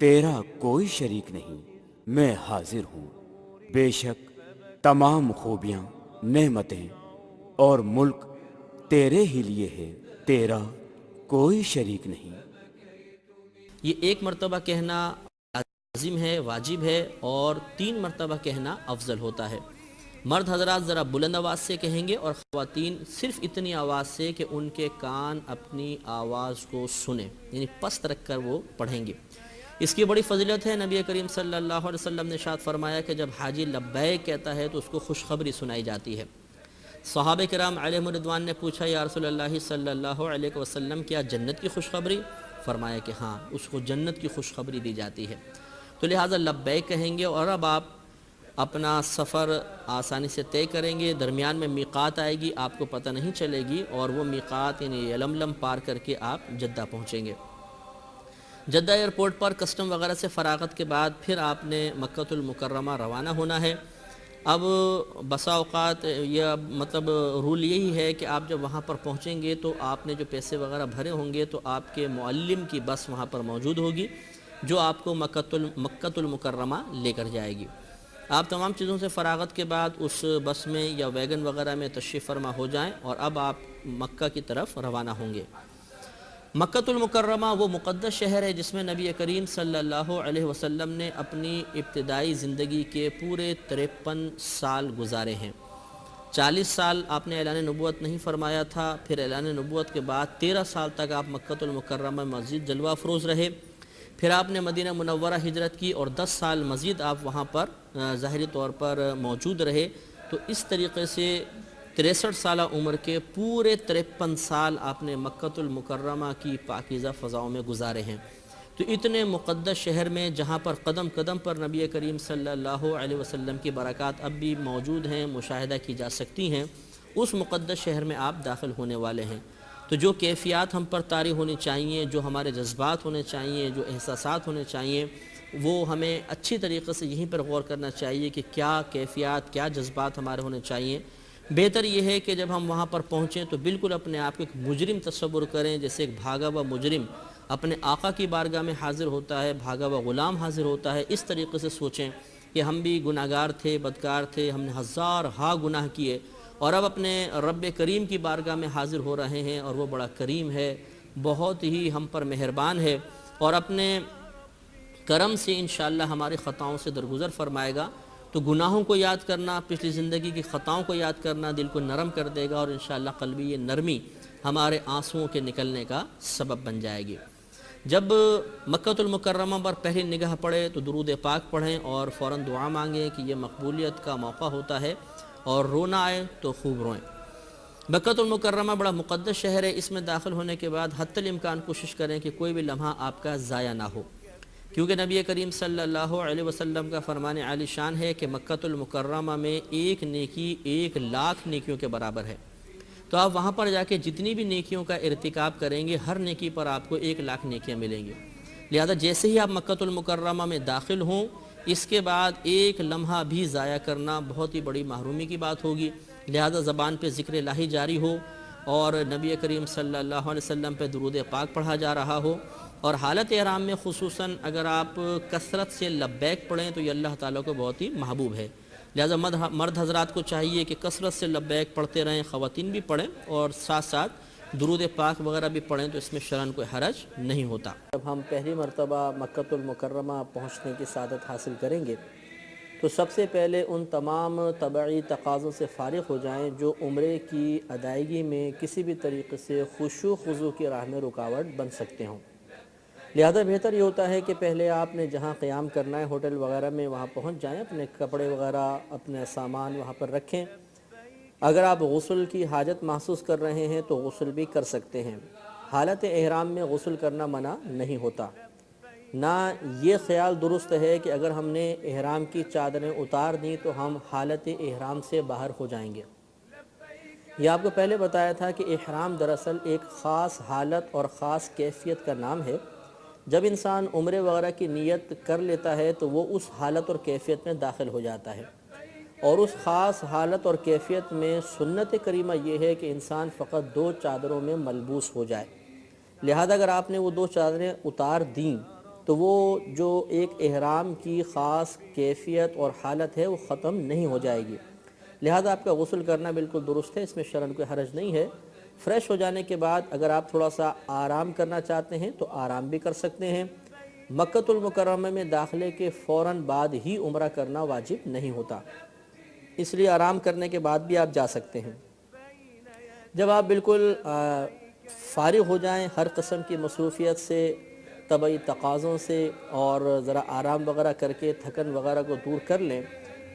تیرا کوئی شریک نہیں، میں حاضر ہوں۔ بے شک تمام خوبیاں، نعمتیں اور ملک تیرے ہی لیے ہے، تیرا کوئی شریک نہیں۔ یہ ایک مرتبہ کہنا لازم ہے، واجب ہے، اور 3 مرتبہ کہنا افضل ہوتا ہے۔ مرد حضرات ذرا بلند آواز سے کہیں گے اور خواتین صرف اتنی آواز سے کہ ان کے کان اپنی آواز کو سنیں، یعنی پست رکھ کر وہ پڑھیں گے۔ اس کی بڑی فضیلت ہے۔ نبی کریم صلی اللہ علیہ وسلم نے ارشاد فرمایا کہ جب حاجی لبیک کہتا ہے تو اس کو خوشخبری سنائی جاتی ہے۔ صحابہ کرام علیہم الرضوان نے پوچھا یا رسول اللہ صلی اللہ علیہ وسلم کیا جنت کی خوشخبری؟ فرمایا کہ ہاں، اس کو جنت کی خوشخبری دی جاتی ہے۔ تو لہٰذا لبیک کہیں گے، اور اب آپ اپنا سفر آسانی سے طے کریں گے۔ درمیان میں میقات آئے گی، آپ کو پتہ نہیں چلے گی، اور وہ میقات یعنی یلملم پار کر کے آپ جدہ پہنچیں گے۔ جدہ ایئرپورٹ پر کسٹم وغیرہ سے فراغت کے بعد پھر آپ نے مکہ المکرمہ روانہ ہونا ہے۔ اب بسا اوقات یہ مطلب رول یہی ہے کہ آپ جب وہاں پر پہنچیں گے تو آپ نے جو پیسے وغیرہ بھرے ہوں گے تو آپ کے معلم کی بس وہاں پر موجود ہوگی جو آپ کو مکہ المکرمہ لے کر جائے گی۔ آپ تمام چیزوں سے فراغت کے بعد اس بس میں یا ویگن وغیرہ میں تشریف فرما ہو جائیں اور اب آپ مکہ کی طرف روانہ ہوں گے۔ مکہ المکرمہ وہ مقدس شہر ہے جس میں نبی کریم صلی اللہ علیہ وسلم نے اپنی ابتدائی زندگی کے پورے 53 سال گزارے ہیں۔ 40 سال آپ نے اعلان نبوت نہیں فرمایا تھا، پھر اعلان نبوت کے بعد 13 سال تک آپ مکہ المکرمہ میں مزید جلوہ افروز رہے، پھر آپ نے مدینہ منورہ ہجرت کی اور 10 سال مزید آپ وہاں پر ظاہری طور پر موجود رہے۔ تو اس طریقے سے 63 سالہ عمر کے پورے 53 سال آپ نے مکہ المکرمہ کی پاکیزہ فضاؤں میں گزارے ہیں۔ تو اتنے مقدس شہر میں جہاں پر قدم قدم پر نبی کریم صلی اللہ علیہ وسلم کی برکات اب بھی موجود ہیں، مشاہدہ کی جا سکتی ہیں، اس مقدس شہر میں آپ داخل ہونے والے ہیں۔ تو جو کیفیات ہم پر طاری ہونی چاہیے، جو ہمارے جذبات ہونے چاہیے، جو احساسات ہونے چاہیے، وہ ہمیں اچھی طریقے سے یہیں پر غور کرنا چاہیے کہ کیا کیفیات، کیا جذبات ہمارے ہونے چاہیے۔ بہتر یہ ہے کہ جب ہم وہاں پر پہنچیں تو بالکل اپنے آپ کو ایک مجرم تصور کریں، جیسے ایک بھاگا ہوا مجرم اپنے آقا کی بارگاہ میں حاضر ہوتا ہے، بھاگا ہوا غلام حاضر ہوتا ہے۔ اس طریقے سے سوچیں کہ ہم بھی گناہگار تھے، بدکار تھے، ہم نے ہزارہا گناہ کیے اور اب اپنے رب کریم کی بارگاہ میں حاضر ہو رہے ہیں، اور وہ بڑا کریم ہے، بہت ہی ہم پر مہربان ہے، اور اپنے کرم سے انشاءاللہ ہماری خطاؤں سے درگزر فرمائے گا۔ تو گناہوں کو یاد کرنا، پچھلی زندگی کی خطاؤں کو یاد کرنا دل کو نرم کر دے گا، اور انشاءاللہ قلبی یہ نرمی ہمارے آنسوؤں کے نکلنے کا سبب بن جائے گی۔ جب مکہ المکرمہ پر پہلی نگاہ پڑے تو درود پاک پڑھیں اور فوراً دعا مانگیں کہ یہ مقبولیت کا موقع ہوتا ہے، اور رونا آئے تو خوب روئیں۔ مکہ المکرمہ بڑا مقدس شہر ہے، اس میں داخل ہونے کے بعد حتی الامکان کوشش کریں کہ کوئی بھی لمحہ آپ کا ضائع نہ ہو، کیونکہ نبی کریم صلی اللہ علیہ وسلم کا فرمان عالی شان ہے کہ مکہ المکرمہ میں ایک نیکی 1,00,000 نیکیوں کے برابر ہے۔ تو آپ وہاں پر جا کے جتنی بھی نیکیوں کا ارتکاب کریں گے، ہر نیکی پر آپ کو 1,00,000 نیکیاں ملیں گی۔ لہذا جیسے ہی آپ مکہ المکرمہ میں داخل ہوں، اس کے بعد ایک لمحہ بھی ضائع کرنا بہت ہی بڑی محرومی کی بات ہوگی۔ لہذا زبان پہ ذکر الہی جاری ہو، اور نبی کریم صلی اللہ علیہ وسلم پہ درود پاک پڑھا جا رہا ہو، اور حالت احرام میں خصوصاً اگر آپ کثرت سے لبیک پڑھیں تو یہ اللہ تعالیٰ کو بہت ہی محبوب ہے۔ لہذا مرد حضرات کو چاہیے کہ کثرت سے لبیک پڑھتے رہیں، خواتین بھی پڑھیں، اور ساتھ ساتھ درود پاک وغیرہ بھی پڑھیں، تو اس میں شرعاً کوئی حرج نہیں ہوتا۔ جب ہم پہلی مرتبہ مکہ المکرمہ پہنچنے کی سعادت حاصل کریں گے تو سب سے پہلے ان تمام طبعی تقاضوں سے فارغ ہو جائیں جو عمرے کی ادائیگی میں کسی بھی طریقے سے خشوع و خضوع کی راہ میں رکاوٹ بن سکتے ہوں۔ لہذا بہتر یہ ہوتا ہے کہ پہلے آپ نے جہاں قیام کرنا ہے ہوٹل وغیرہ میں، وہاں پہنچ جائیں، اپنے کپڑے وغیرہ اپنے سامان وہاں پر رکھیں۔ اگر آپ غسل کی حاجت محسوس کر رہے ہیں تو غسل بھی کر سکتے ہیں۔ حالت احرام میں غسل کرنا منع نہیں ہوتا۔ نہ یہ خیال درست ہے کہ اگر ہم نے احرام کی چادریں اتار دیں تو ہم حالت احرام سے باہر ہو جائیں گے۔ یہ آپ کو پہلے بتایا تھا کہ احرام دراصل ایک خاص حالت اور خاص کیفیت کا نام ہے۔ جب انسان عمرے وغیرہ کی نیت کر لیتا ہے تو وہ اس حالت اور کیفیت میں داخل ہو جاتا ہے، اور اس خاص حالت اور کیفیت میں سنت کریمہ یہ ہے کہ انسان فقط 2 چادروں میں ملبوس ہو جائے۔ لہذا اگر آپ نے وہ 2 چادریں اتار دیں تو وہ جو ایک احرام کی خاص کیفیت اور حالت ہے وہ ختم نہیں ہو جائے گی۔ لہذا آپ کا غسل کرنا بالکل درست ہے، اس میں شرعاً کوئی حرج نہیں ہے۔ فریش ہو جانے کے بعد اگر آپ تھوڑا سا آرام کرنا چاہتے ہیں تو آرام بھی کر سکتے ہیں۔ مکہ المکرمہ میں داخلے کے فوراً بعد ہی عمرہ کرنا واجب نہیں ہوتا، اس لیے آرام کرنے کے بعد بھی آپ جا سکتے ہیں۔ جب آپ بالکل فارغ ہو جائیں ہر قسم کی مصروفیت سے، طبعی تقاضوں سے، اور ذرا آرام وغیرہ کر کے تھکن وغیرہ کو دور کر لیں،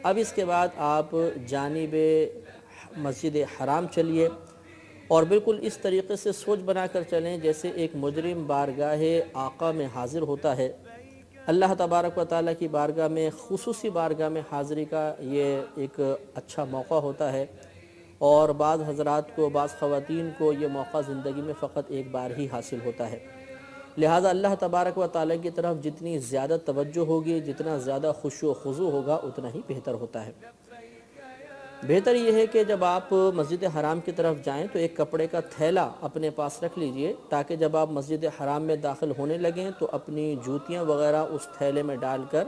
اب اس کے بعد آپ جانب مسجد حرام چلیے، اور بالکل اس طریقے سے سوچ بنا کر چلیں جیسے ایک مجرم بارگاہ آقا میں حاضر ہوتا ہے۔ اللہ تبارک و تعالیٰ کی بارگاہ میں، خصوصی بارگاہ میں حاضری کا یہ ایک اچھا موقع ہوتا ہے، اور بعض حضرات کو، بعض خواتین کو یہ موقع زندگی میں فقط ایک بار ہی حاصل ہوتا ہے۔ لہذا اللہ تبارک و تعالیٰ کی طرف جتنی زیادہ توجہ ہوگی، جتنا زیادہ خشوع و خضوع ہوگا، اتنا ہی بہتر ہوتا ہے۔ بہتر یہ ہے کہ جب آپ مسجد حرام کی طرف جائیں تو ایک کپڑے کا تھیلا اپنے پاس رکھ لیجئے، تاکہ جب آپ مسجد حرام میں داخل ہونے لگیں تو اپنی جوتیاں وغیرہ اس تھیلے میں ڈال کر،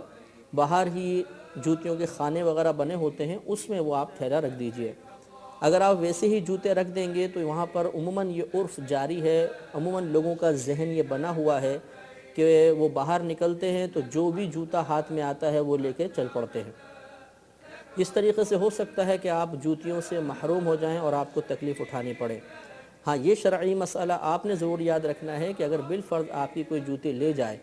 باہر ہی جوتیوں کے خانے وغیرہ بنے ہوتے ہیں، اس میں وہ آپ تھیلا رکھ دیجئے۔ اگر آپ ویسے ہی جوتے رکھ دیں گے تو وہاں پر عموماً یہ عرف جاری ہے، عموماً لوگوں کا ذہن یہ بنا ہوا ہے کہ وہ باہر نکلتے ہیں تو جو بھی جوتا ہاتھ میں آتا ہے وہ لے کے چل پڑتے ہیں۔ اس طریقے سے ہو سکتا ہے کہ آپ جوتیوں سے محروم ہو جائیں اور آپ کو تکلیف اٹھانی پڑے۔ ہاں، یہ شرعی مسئلہ آپ نے ضرور یاد رکھنا ہے کہ اگر بالفرض آپ کی کوئی جوتے لے جائے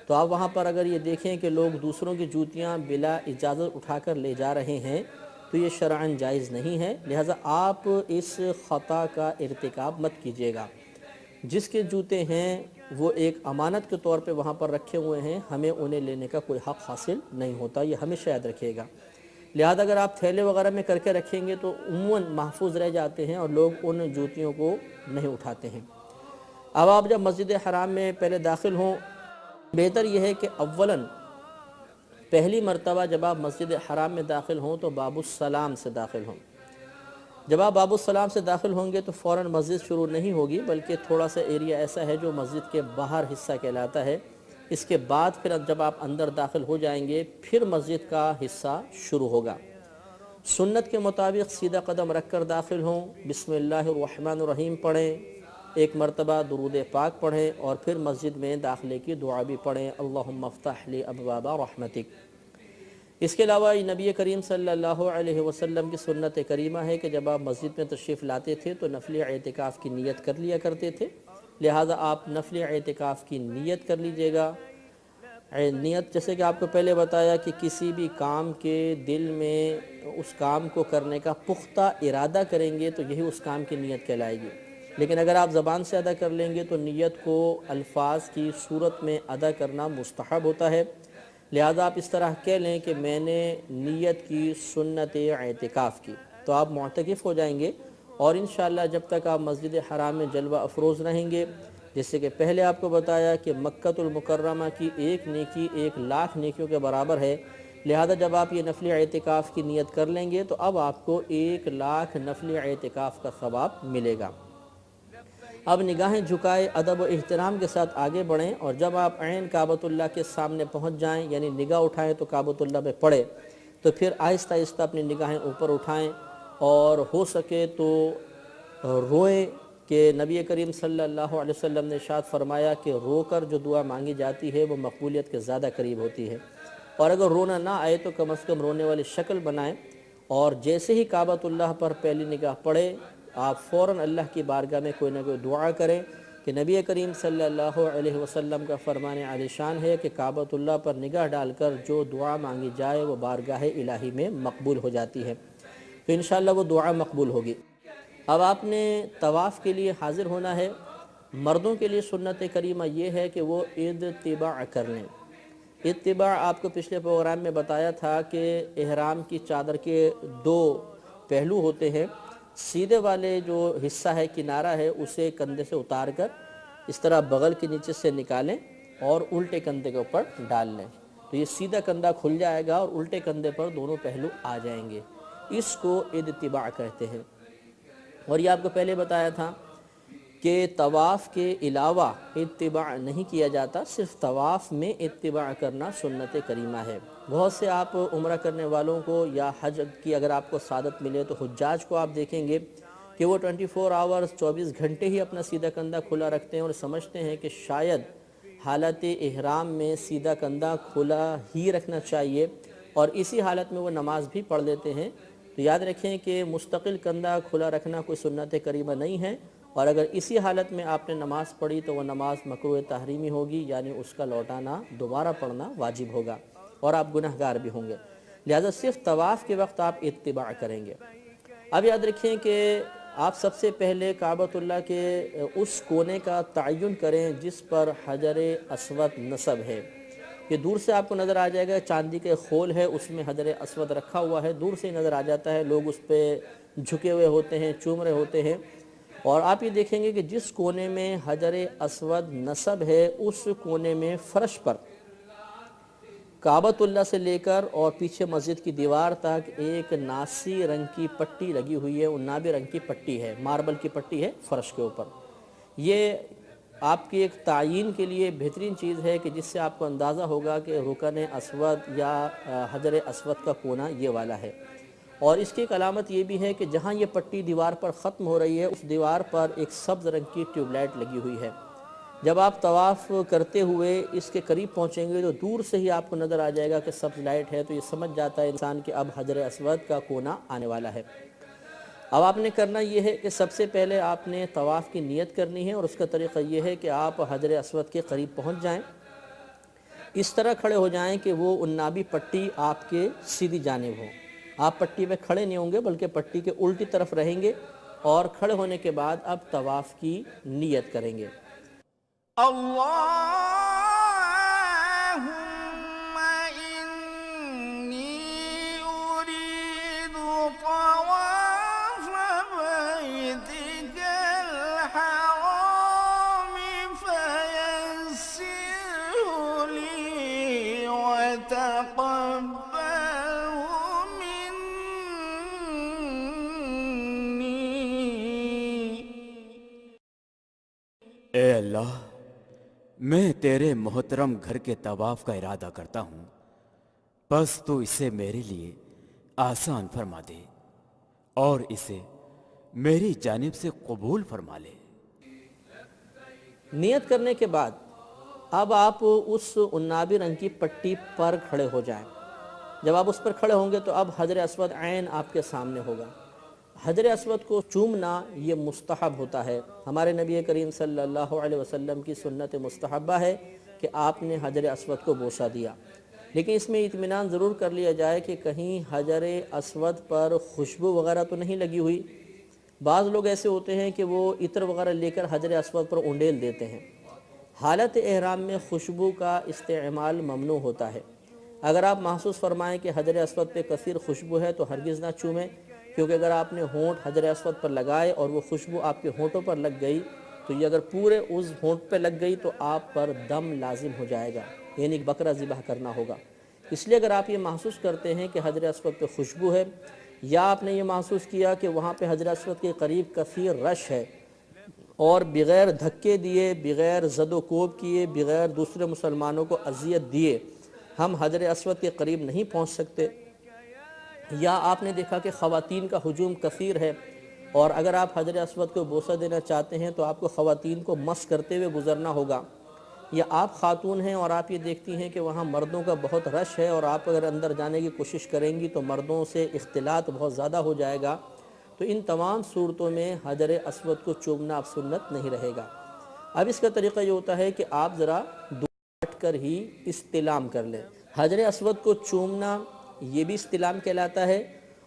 تو آپ وہاں پر اگر یہ دیکھیں کہ لوگ دوسروں کی جوتیاں بلا اجازت اٹھا کر لے جا رہے ہیں تو یہ شرعاً جائز نہیں ہے، لہذا آپ اس خطا کا ارتکاب مت کیجیے گا۔ جس کے جوتے ہیں وہ ایک امانت کے طور پہ وہاں پر رکھے ہوئے ہیں، ہمیں انہیں لینے کا کوئی حق حاصل نہیں ہوتا، یہ ہمیشہ یاد رکھیے گا۔ لہذا اگر آپ تھیلے وغیرہ میں کر کے رکھیں گے تو عموماً محفوظ رہ جاتے ہیں اور لوگ ان جوتیوں کو نہیں اٹھاتے ہیں۔ اب آپ جب مسجد حرام میں پہلے داخل ہوں، بہتر یہ ہے کہ اولاً پہلی مرتبہ جب آپ مسجد حرام میں داخل ہوں تو باب السلام سے داخل ہوں۔ جب آپ باب السلام سے داخل ہوں گے تو فوراً مسجد شروع نہیں ہوگی، بلکہ تھوڑا سا ایریا ایسا ہے جو مسجد کے باہر حصہ کہلاتا ہے۔ اس کے بعد پھر جب آپ اندر داخل ہو جائیں گے پھر مسجد کا حصہ شروع ہوگا۔ سنت کے مطابق سیدھا قدم رکھ کر داخل ہوں، بسم اللہ الرحمن الرحیم پڑھیں، ایک مرتبہ درود پاک پڑھیں اور پھر مسجد میں داخلے کی دعا بھی پڑھیں، اللہم افتح لی ابواب رحمتک۔ اس کے علاوہ نبی کریم صلی اللہ علیہ وسلم کی سنت کریمہ ہے کہ جب آپ مسجد میں تشریف لاتے تھے تو نفل اعتکاف کی نیت کر لیا کرتے تھے، لہٰذا آپ نفل اعتکاف کی نیت کر لیجئے گا۔ نیت جیسے کہ آپ کو پہلے بتایا کہ کسی بھی کام کے دل میں اس کام کو کرنے کا پختہ ارادہ کریں گے تو یہی اس کام کی نیت کہلائے گی، لیکن اگر آپ زبان سے ادا کر لیں گے تو نیت کو الفاظ کی صورت میں ادا کرنا مستحب ہوتا ہے، لہذا آپ اس طرح کہہ لیں کہ میں نے نیت کی سنت اعتکاف کی، تو آپ معتکف ہو جائیں گے، اور انشاءاللہ جب تک آپ مسجد حرام میں جلوہ افروز رہیں گے، جیسے کہ پہلے آپ کو بتایا کہ مکۃ المکرمہ کی ایک نیکی 1,00,000 نیکیوں کے برابر ہے، لہذا جب آپ یہ نفل اعتکاف کی نیت کر لیں گے تو اب آپ کو 1,00,000 نفل اعتکاف کا ثواب ملے گا۔ اب نگاہیں جھکائے ادب و احترام کے ساتھ آگے بڑھیں، اور جب آپ عین کعبۃ اللہ کے سامنے پہنچ جائیں، یعنی نگاہ اٹھائیں تو کعبۃ اللہ پہ پڑے، تو پھر آہستہ آہستہ اپنی نگاہیں اوپر اٹھائیں، اور ہو سکے تو روئیں، کہ نبی کریم صلی اللہ علیہ وسلم نے ارشاد فرمایا کہ رو کر جو دعا مانگی جاتی ہے وہ مقبولیت کے زیادہ قریب ہوتی ہے، اور اگر رونا نہ آئے تو کم از کم رونے والی شکل بنائیں، اور جیسے ہی کعبۃ اللہ پر پہلی نگاہ پڑے آپ فوراً اللہ کی بارگاہ میں کوئی نہ کوئی دعا کریں، کہ نبی کریم صلی اللہ علیہ وسلم کا فرمان عالی شان ہے کہ کعبۃ اللہ پر نگاہ ڈال کر جو دعا مانگی جائے وہ بارگاہ الہی میں مقبول ہو جاتی ہے، تو انشاءاللہ وہ دعا مقبول ہوگی۔ اب آپ نے طواف کے لیے حاضر ہونا ہے۔ مردوں کے لیے سنت کریمہ یہ ہے کہ وہ اتباع کر لیں۔ اتباع آپ کو پچھلے پروگرام میں بتایا تھا کہ احرام کی چادر کے 2 پہلو ہوتے ہیں، سیدھے والے جو حصہ ہے، کنارہ ہے، اسے کندھے سے اتار کر اس طرح بغل کے نیچے سے نکالیں اور الٹے کندھے کے اوپر ڈال لیں، تو یہ سیدھا کندھا کھل جائے گا اور الٹے کندھے پر دونوں پہلو آ جائیں گے، اس کو اتباع کہتے ہیں۔ اور یہ آپ کو پہلے بتایا تھا کہ طواف کے علاوہ اتباع نہیں کیا جاتا، صرف طواف میں اتباع کرنا سنت کریمہ ہے۔ بہت سے آپ عمرہ کرنے والوں کو یا حج کی اگر آپ کو سعادت ملے تو حجاج کو آپ دیکھیں گے کہ وہ 24 آورز 24 گھنٹے ہی اپنا سیدھا کندھا کھلا رکھتے ہیں، اور سمجھتے ہیں کہ شاید حالت احرام میں سیدھا کندھا کھلا ہی رکھنا چاہیے، اور اسی حالت میں وہ نماز بھی پڑھ لیتے ہیں۔ تو یاد رکھیں کہ مستقل کندھا کھلا رکھنا کوئی سنت کریمہ نہیں ہے، اور اگر اسی حالت میں آپ نے نماز پڑھی تو وہ نماز مکروہ تحریمی ہوگی، یعنی اس کا لوٹانا دوبارہ پڑھنا واجب ہوگا، اور آپ گناہ گار بھی ہوں گے، لہذا صرف طواف کے وقت آپ اتباع کریں گے۔ اب یاد رکھیں کہ آپ سب سے پہلے کعبۃ اللہ کے اس کونے کا تعین کریں جس پر حجر اسود نصب ہے۔ یہ دور سے آپ کو نظر آ جائے گا، چاندی کے خول ہے، اس میں حجر اسود رکھا ہوا ہے، دور سے نظر آ جاتا ہے، لوگ اس پہ جھکے ہوئے ہوتے ہیں، چوم رہے ہوتے ہیں، اور آپ یہ دیکھیں گے کہ جس کونے میں حجر اسود نصب ہے اس کونے میں فرش پر کعبۃ اللہ سے لے کر اور پیچھے مسجد کی دیوار تک ایک ناسی رنگ کی پٹی لگی ہوئی ہے، نابی رنگ کی پٹی ہے، ماربل کی پٹی ہے فرش کے اوپر۔ یہ آپ کی ایک تعین کے لیے بہترین چیز ہے کہ جس سے آپ کو اندازہ ہوگا کہ رکن اسود یا حجر اسود کا کونا یہ والا ہے، اور اس کی ایک علامت یہ بھی ہے کہ جہاں یہ پٹی دیوار پر ختم ہو رہی ہے اس دیوار پر ایک سبز رنگ کی ٹیوب لائٹ لگی ہوئی ہے۔ جب آپ طواف کرتے ہوئے اس کے قریب پہنچیں گے تو دور سے ہی آپ کو نظر آ جائے گا کہ سبز لائٹ ہے، تو یہ سمجھ جاتا ہے انسان کہ اب حجر اسود کا کونا آنے والا ہے۔ اب آپ نے کرنا یہ ہے کہ سب سے پہلے آپ نے طواف کی نیت کرنی ہے، اور اس کا طریقہ یہ ہے کہ آپ حجر اسود کے قریب پہنچ جائیں، اس طرح کھڑے ہو جائیں کہ وہ نابی پٹی آپ کے سیدھی جانب ہو، آپ پٹی پہ کھڑے نہیں ہوں گے بلکہ پٹی کے الٹی طرف رہیں گے، اور کھڑے ہونے کے بعد اب طواف کی نیت کریں گے۔ اللهم إني أريد طواف بيتك الحرام فيسره لي وتقبله مني۔ اے اللہ، میں تیرے محترم گھر کے طواف کا ارادہ کرتا ہوں، بس تو اسے میرے لیے آسان فرما دے اور اسے میری جانب سے قبول فرما لے۔ نیت کرنے کے بعد اب آپ اس عنابی رنگ کی پٹی پر کھڑے ہو جائیں۔ جب آپ اس پر کھڑے ہوں گے تو اب حجر اسود عین آپ کے سامنے ہوگا۔ حجر اسود کو چومنا یہ مستحب ہوتا ہے۔ ہمارے نبی کریم صلی اللہ علیہ وسلم کی سنت مستحبہ ہے کہ آپ نے حجر اسود کو بوسہ دیا، لیکن اس میں اطمینان ضرور کر لیا جائے کہ کہیں حجر اسود پر خوشبو وغیرہ تو نہیں لگی ہوئی۔ بعض لوگ ایسے ہوتے ہیں کہ وہ عطر وغیرہ لے کر حجر اسود پر اونڈیل دیتے ہیں۔ حالت احرام میں خوشبو کا استعمال ممنوع ہوتا ہے۔ اگر آپ محسوس فرمائیں کہ حجر اسود پہ کثیر خوشبو ہے تو ہرگز نہ چومیں، کیونکہ اگر آپ نے ہونٹ حجر اسود پر لگائے اور وہ خوشبو آپ کے ہونٹوں پر لگ گئی تو یہ اگر پورے اس ہونٹ پہ لگ گئی تو آپ پر دم لازم ہو جائے گا، یعنی ایک بکرا ذبح کرنا ہوگا۔ اس لیے اگر آپ یہ محسوس کرتے ہیں کہ حجر اسود پہ خوشبو ہے، یا آپ نے یہ محسوس کیا کہ وہاں پہ حجر اسود کے قریب کثیر رش ہے اور بغیر دھکے دیے، بغیر زد و کوب کیے، بغیر دوسرے مسلمانوں کو اذیت دیے ہم حجر اسود کے قریب نہیں پہنچ سکتے، یا آپ نے دیکھا کہ خواتین کا ہجوم کثیر ہے اور اگر آپ حجر اسود کو بوسہ دینا چاہتے ہیں تو آپ کو خواتین کو مس کرتے ہوئے گزرنا ہوگا، یا آپ خاتون ہیں اور آپ یہ دیکھتی ہیں کہ وہاں مردوں کا بہت رش ہے اور آپ اگر اندر جانے کی کوشش کریں گی تو مردوں سے اختلاط بہت زیادہ ہو جائے گا، تو ان تمام صورتوں میں حجر اسود کو چومنا اب سنت نہیں رہے گا۔ اب اس کا طریقہ یہ ہوتا ہے کہ آپ ذرا دور ہٹ کر ہی استلام کر لیں۔ حجر اسود کو چومنا یہ بھی استلام کہلاتا ہے،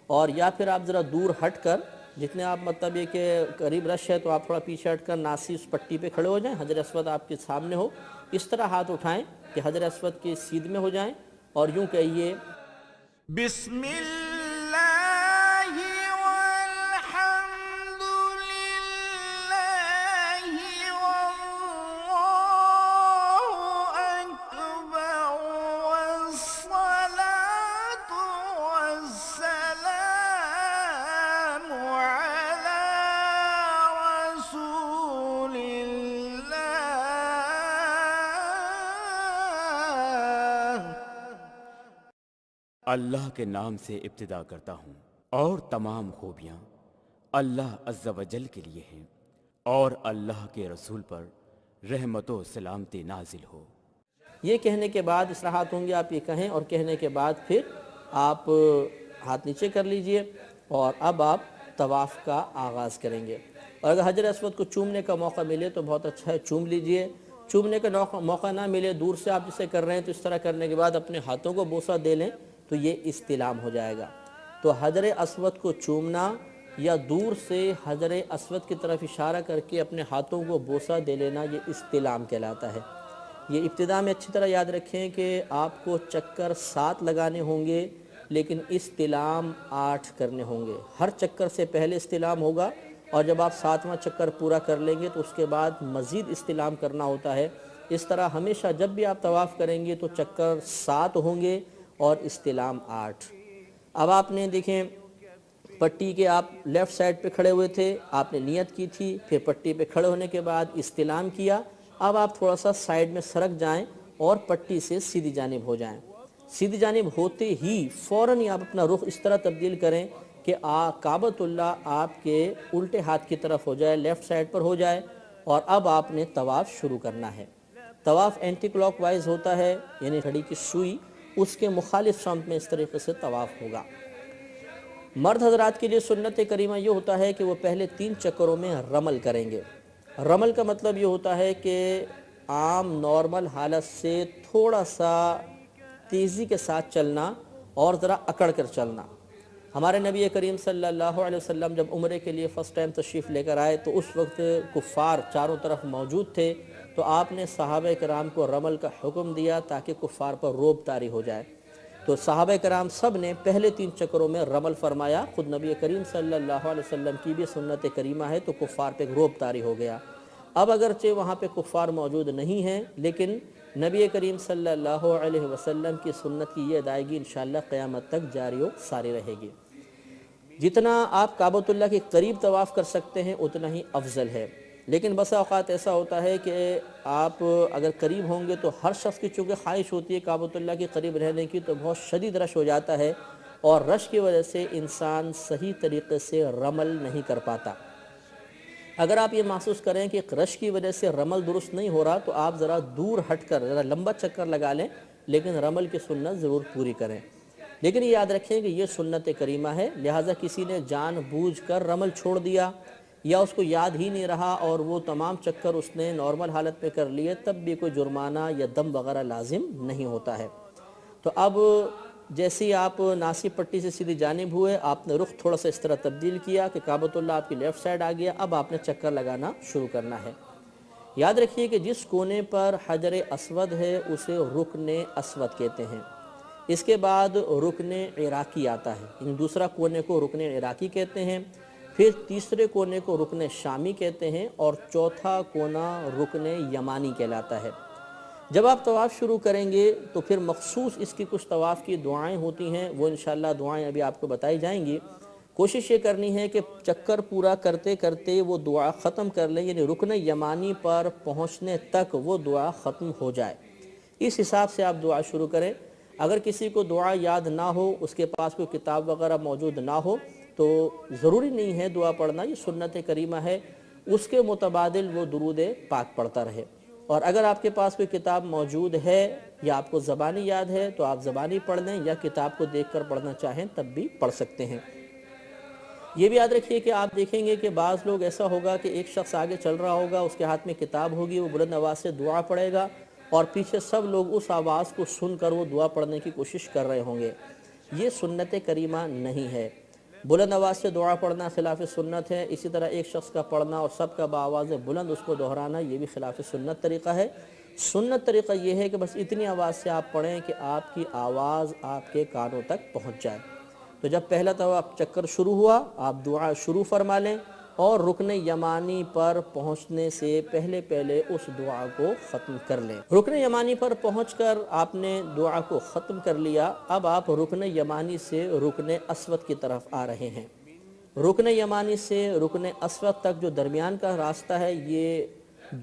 اور یا پھر آپ ذرا دور ہٹ کر، جتنے آپ مطلب یہ کہ قریب رش ہے تو آپ تھوڑا پیچھے ہٹ کر ناسی اس پٹی پہ کھڑے ہو جائیں، حجر اسود آپ کے سامنے ہو، اس طرح ہاتھ اٹھائیں کہ حجر اسود کے سیدھ میں ہو جائیں اور یوں کہیے بسم اللہ والحمد للہ واللہ اکبر والصلاة والسلام علی رسول اللہ۔ اللہ کے نام سے ابتدا کرتا ہوں، اور تمام خوبیاں اللہ عز و جل کے لیے ہیں، اور اللہ کے رسول پر رحمت و سلامتی نازل ہو۔ یہ کہنے کے بعد اس طرح ہاتھ ہوں گے آپ یہ کہیں، اور کہنے کے بعد پھر آپ ہاتھ نیچے کر لیجئے اور اب آپ طواف کا آغاز کریں گے۔ اور اگر حجر اسود کو چومنے کا موقع ملے تو بہت اچھا ہے، چوم لیجئے۔ چومنے کا موقع نہ ملے، دور سے آپ جسے کر رہے ہیں تو اس طرح کرنے کے بعد اپنے ہاتھوں کو بوسہ دے لیں تو یہ استلام ہو جائے گا۔ تو حجر اسود کو چومنا یا دور سے حجر اسود کی طرف اشارہ کر کے اپنے ہاتھوں کو بوسہ دے لینا یہ استلام کہلاتا ہے۔ یہ ابتدا میں اچھی طرح یاد رکھیں کہ آپ کو چکر 7 لگانے ہوں گے لیکن استلام 8 کرنے ہوں گے۔ ہر چکر سے پہلے استلام ہوگا اور جب آپ 7واں چکر پورا کر لیں گے تو اس کے بعد مزید استلام کرنا ہوتا ہے۔ اس طرح ہمیشہ جب بھی آپ طواف کریں گے تو چکر 7 ہوں گے اور استلام 8۔ اب آپ نے دیکھیں پٹی کے آپ لیفٹ سائڈ پہ کھڑے ہوئے تھے، آپ نے نیت کی تھی، پھر پٹی پہ کھڑے ہونے کے بعد استلام کیا۔ اب آپ تھوڑا سا سائڈ میں سرک جائیں اور پٹی سے سیدھی جانب ہو جائیں۔ سیدھی جانب ہوتے ہی فوراً آپ اپنا رخ اس طرح تبدیل کریں کہ کعبۃ اللہ آپ کے الٹے ہاتھ کی طرف ہو جائے، لیفٹ سائڈ پر ہو جائے، اور اب آپ نے طواف شروع کرنا ہے۔ طواف اینٹی کلاک وائز ہوتا ہے، یعنی گھڑی کی سوئی اس کے مخالف سمت میں اس طریقے سے طواف ہوگا۔ مرد حضرات کے لیے سنت کریمہ یہ ہوتا ہے کہ وہ پہلے 3 چکروں میں رمل کریں گے۔ رمل کا مطلب یہ ہوتا ہے کہ عام نارمل حالت سے تھوڑا سا تیزی کے ساتھ چلنا اور ذرا اکڑ کر چلنا۔ ہمارے نبی کریم صلی اللہ علیہ وسلم جب عمرے کے لیے فرسٹ ٹائم تشریف لے کر آئے تو اس وقت کفار چاروں طرف موجود تھے، تو آپ نے صحابہ کرام کو رمل کا حکم دیا تاکہ کفار پر رعب طاری ہو جائے۔ تو صحابہ کرام سب نے پہلے 3 چکروں میں رمل فرمایا۔ خود نبی کریم صلی اللہ علیہ وسلم کی بھی سنت کریمہ ہے تو کفار پہ رعب طاری ہو گیا۔ اب اگرچہ وہاں پہ کفار موجود نہیں ہیں لیکن نبی کریم صلی اللہ علیہ وسلم کی سنت کی یہ ادائیگی انشاءاللہ قیامت تک جاری و ساری رہے گی۔ جتنا آپ کعبۃ اللہ کے قریب طواف کر سکتے ہیں اتنا ہی افضل ہے، لیکن بسا اوقات ایسا ہوتا ہے کہ آپ اگر قریب ہوں گے تو ہر شخص کی چونکہ خواہش ہوتی ہے کعبۃ اللہ کے قریب رہنے کی، تو بہت شدید رش ہو جاتا ہے اور رش کی وجہ سے انسان صحیح طریقے سے رمل نہیں کر پاتا۔ اگر آپ یہ محسوس کریں کہ رش کی وجہ سے رمل درست نہیں ہو رہا تو آپ ذرا دور ہٹ کر ذرا لمبا چکر لگا لیں، لیکن رمل کی سنت ضرور پوری کریں۔ لیکن یہ یاد رکھیں کہ یہ سنت کریمہ ہے، لہٰذا کسی نے جان بوجھ کر رمل چھوڑ دیا یا اس کو یاد ہی نہیں رہا اور وہ تمام چکر اس نے نارمل حالت میں کر لیے، تب بھی کوئی جرمانہ یا دم وغیرہ لازم نہیں ہوتا ہے۔ تو اب جیسے ہی آپ ناسی پٹی سے سیدھی جانب ہوئے، آپ نے رخ تھوڑا سا اس طرح تبدیل کیا کہ کعبۃ اللہ آپ کی لیفٹ سائڈ آ گیا، اب آپ نے چکر لگانا شروع کرنا ہے۔ یاد رکھیے کہ جس کونے پر حجر اسود ہے اسے رکن اسود کہتے ہیں، اس کے بعد رکن عراقی آتا ہے، یعنی دوسرا کونے کو رکن عراقی کہتے ہیں، پھر تیسرے کونے کو رکن شامی کہتے ہیں، اور چوتھا کونا رکن یمانی کہلاتا ہے۔ جب آپ طواف شروع کریں گے تو پھر مخصوص اس کی کچھ طواف کی دعائیں ہوتی ہیں، وہ انشاءاللہ دعائیں ابھی آپ کو بتائی جائیں گی۔ کوشش یہ کرنی ہے کہ چکر پورا کرتے کرتے وہ دعا ختم کر لیں، یعنی رکن یمانی پر پہنچنے تک وہ دعا ختم ہو جائے، اس حساب سے آپ دعا شروع کریں۔ اگر کسی کو دعا یاد نہ ہو، اس کے پاس کوئی کتاب وغیرہ موجود نہ ہو، تو ضروری نہیں ہے دعا پڑھنا، یہ سنت کریمہ ہے، اس کے متبادل وہ درود پاک پڑھتا رہے۔ اور اگر آپ کے پاس کوئی کتاب موجود ہے یا آپ کو زبانی یاد ہے تو آپ زبانی پڑھ لیں، یا کتاب کو دیکھ کر پڑھنا چاہیں تب بھی پڑھ سکتے ہیں۔ یہ بھی یاد رکھیے کہ آپ دیکھیں گے کہ بعض لوگ ایسا ہوگا کہ ایک شخص آگے چل رہا ہوگا، اس کے ہاتھ میں کتاب ہوگی، وہ بلند آواز سے دعا پڑھے گا اور پیچھے سب لوگ اس آواز کو سن کر وہ دعا پڑھنے کی کوشش کر رہے ہوں گے۔ یہ سنت کریمہ نہیں ہے۔ بلند آواز سے دعا پڑھنا خلاف سنت ہے، اسی طرح ایک شخص کا پڑھنا اور سب کا بآواز بلند اس کو دہرانا، یہ بھی خلاف سنت طریقہ ہے۔ سنت طریقہ یہ ہے کہ بس اتنی آواز سے آپ پڑھیں کہ آپ کی آواز آپ کے کانوں تک پہنچ جائے۔ تو جب پہلا طواف چکر شروع ہوا، آپ دعا شروع فرما لیں اور رکن یمانی پر پہنچنے سے پہلے اس دعا کو ختم کر لیں۔ رکن یمانی پر پہنچ کر آپ نے دعا کو ختم کر لیا، اب آپ رکن یمانی سے رکن اسود کی طرف آ رہے ہیں۔ رکن یمانی سے رکن اسود تک جو درمیان کا راستہ ہے، یہ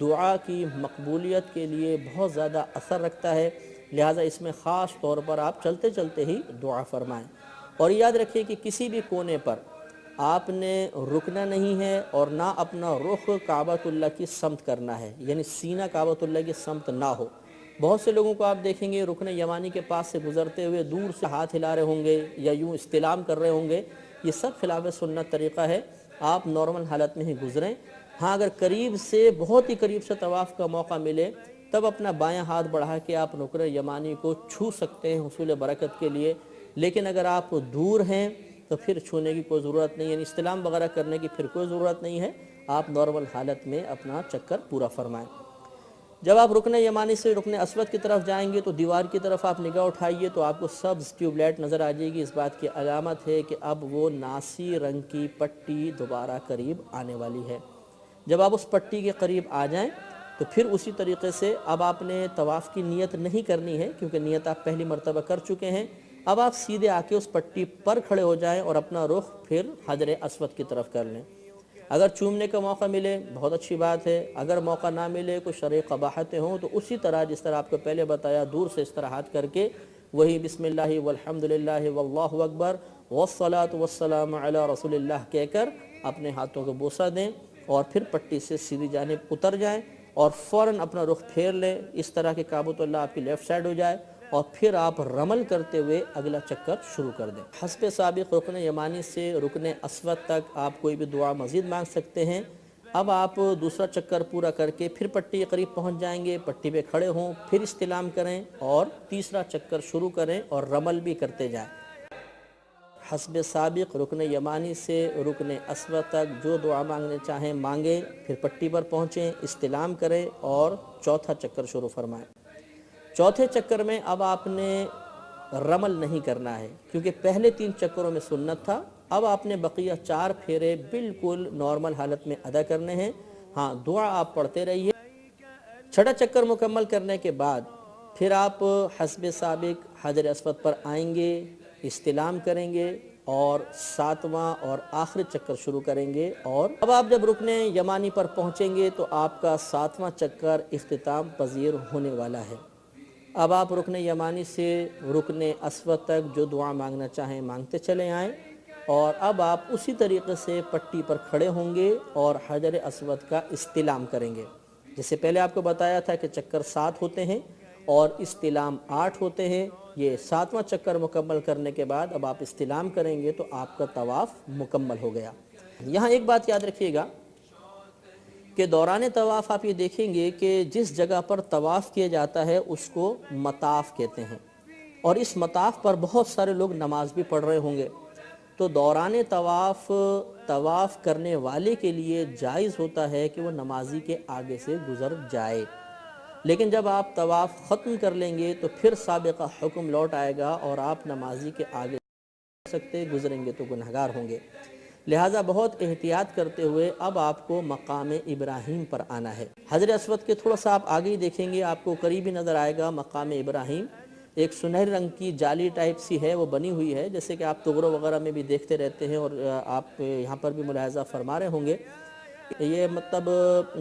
دعا کی مقبولیت کے لیے بہت زیادہ اثر رکھتا ہے، لہٰذا اس میں خاص طور پر آپ چلتے چلتے ہی دعا فرمائیں۔ اور یاد رکھیں کہ کسی بھی کونے پر آپ نے رکنا نہیں ہے اور نہ اپنا رخ کعبۃ اللہ کی سمت کرنا ہے، یعنی سینہ کعبۃ اللہ کی سمت نہ ہو۔ بہت سے لوگوں کو آپ دیکھیں گے رکن یمانی کے پاس سے گزرتے ہوئے دور سے ہاتھ ہلا رہے ہوں گے یا یوں استلام کر رہے ہوں گے، یہ سب خلاف سنت طریقہ ہے۔ آپ نارمل حالت میں ہی گزریں۔ ہاں اگر قریب سے بہت ہی قریب سے طواف کا موقع ملے تب اپنا بایاں ہاتھ بڑھا کے آپ رکن یمانی کو چھو سکتے ہیں حصول برکت کے لیے، لیکن اگر آپ دور ہیں تو پھر چھونے کی کوئی ضرورت نہیں، یعنی استلام وغیرہ کرنے کی پھر کوئی ضرورت نہیں ہے، آپ نارمل حالت میں اپنا چکر پورا فرمائیں۔ جب آپ رکن یمانی سے رکن اسود کی طرف جائیں گے تو دیوار کی طرف آپ نگاہ اٹھائیے تو آپ کو سبز ٹیوب لائٹ نظر آ جائے گی، اس بات کی علامت ہے کہ اب وہ ناسی رنگ کی پٹی دوبارہ قریب آنے والی ہے۔ جب آپ اس پٹی کے قریب آ جائیں تو پھر اسی طریقے سے اب آپ نے طواف کی نیت نہیں کرنی ہے، کیونکہ نیت آپ پہلی مرتبہ کر چکے ہیں۔ اب آپ سیدھے آ کے اس پٹی پر کھڑے ہو جائیں اور اپنا رخ پھر حجر اسود کی طرف کر لیں۔ اگر چومنے کا موقع ملے بہت اچھی بات ہے، اگر موقع نہ ملے کوئی شرعی قباحتیں ہوں تو اسی طرح جس طرح آپ کو پہلے بتایا دور سے اس طرح ہاتھ کر کے وہی بسم اللہ والحمدللہ واللہ اکبر والصلاة والسلام علی رسول اللہ کہہ کر اپنے ہاتھوں کو بوسہ دیں اور پھر پٹی سے سیدھی جانب اتر جائیں اور فوراً اپنا رخ پھیر لیں، اس طرح کہ کعبۃ اللہ آپ کی لیفٹ سائڈ ہو جائے، اور پھر آپ رمل کرتے ہوئے اگلا چکر شروع کر دیں۔ حسب سابق رکن یمانی سے رکن اسود تک آپ کوئی بھی دعا مزید مانگ سکتے ہیں۔ اب آپ دوسرا چکر پورا کر کے پھر پٹی کے قریب پہنچ جائیں گے، پٹی پہ کھڑے ہوں، پھر استلام کریں اور تیسرا چکر شروع کریں اور رمل بھی کرتے جائیں۔ حسب سابق رکن یمانی سے رکن اسود تک جو دعا مانگنے چاہیں مانگیں، پھر پٹی پر پہنچیں، استلام کریں اور چوتھا چکر شروع فرمائیں۔ چوتھے چکر میں اب آپ نے رمل نہیں کرنا ہے، کیونکہ پہلے 3 چکروں میں سنت تھا، اب آپ نے بقیہ 4 پھیرے بالکل نارمل حالت میں ادا کرنے ہیں۔ ہاں دعا آپ پڑھتے رہیے۔ چھٹا چکر مکمل کرنے کے بعد پھر آپ حسب سابق حجر اسود پر آئیں گے، استلام کریں گے اور 7واں اور آخری چکر شروع کریں گے، اور اب آپ جب رکن یمانی پر پہنچیں گے تو آپ کا 7واں چکر اختتام پذیر ہونے والا ہے۔ اب آپ رکن یمانی سے رکن اسود تک جو دعا مانگنا چاہیں مانگتے چلے آئیں، اور اب آپ اسی طریقے سے پٹی پر کھڑے ہوں گے اور حجر اسود کا استلام کریں گے. جیسے پہلے آپ کو بتایا تھا کہ چکر 7 ہوتے ہیں اور استلام 8 ہوتے ہیں. یہ 7واں چکر مکمل کرنے کے بعد اب آپ استلام کریں گے تو آپ کا طواف مکمل ہو گیا. یہاں ایک بات یاد رکھیے گا کہ دوران طواف آپ یہ دیکھیں گے کہ جس جگہ پر طواف کیا جاتا ہے اس کو مطاف کہتے ہیں، اور اس مطاف پر بہت سارے لوگ نماز بھی پڑھ رہے ہوں گے. تو دوران طواف کرنے والے کے لیے جائز ہوتا ہے کہ وہ نمازی کے آگے سے گزر جائے، لیکن جب آپ طواف ختم کر لیں گے تو پھر سابقہ حکم لوٹ آئے گا اور آپ نمازی کے آگے سکتے، گزریں گے تو گنہگار ہوں گے. لہٰذا بہت احتیاط کرتے ہوئے اب آپ کو مقام ابراہیم پر آنا ہے. حجر اسود کے تھوڑا سا آپ آگے ہی دیکھیں گے، آپ کو قریب ہی نظر آئے گا مقام ابراہیم. ایک سنہری رنگ کی جالی ٹائپ سی ہے، وہ بنی ہوئی ہے، جیسے کہ آپ تغرو وغیرہ میں بھی دیکھتے رہتے ہیں، اور آپ یہاں پر بھی ملاحظہ فرما رہے ہوں گے. یہ مطلب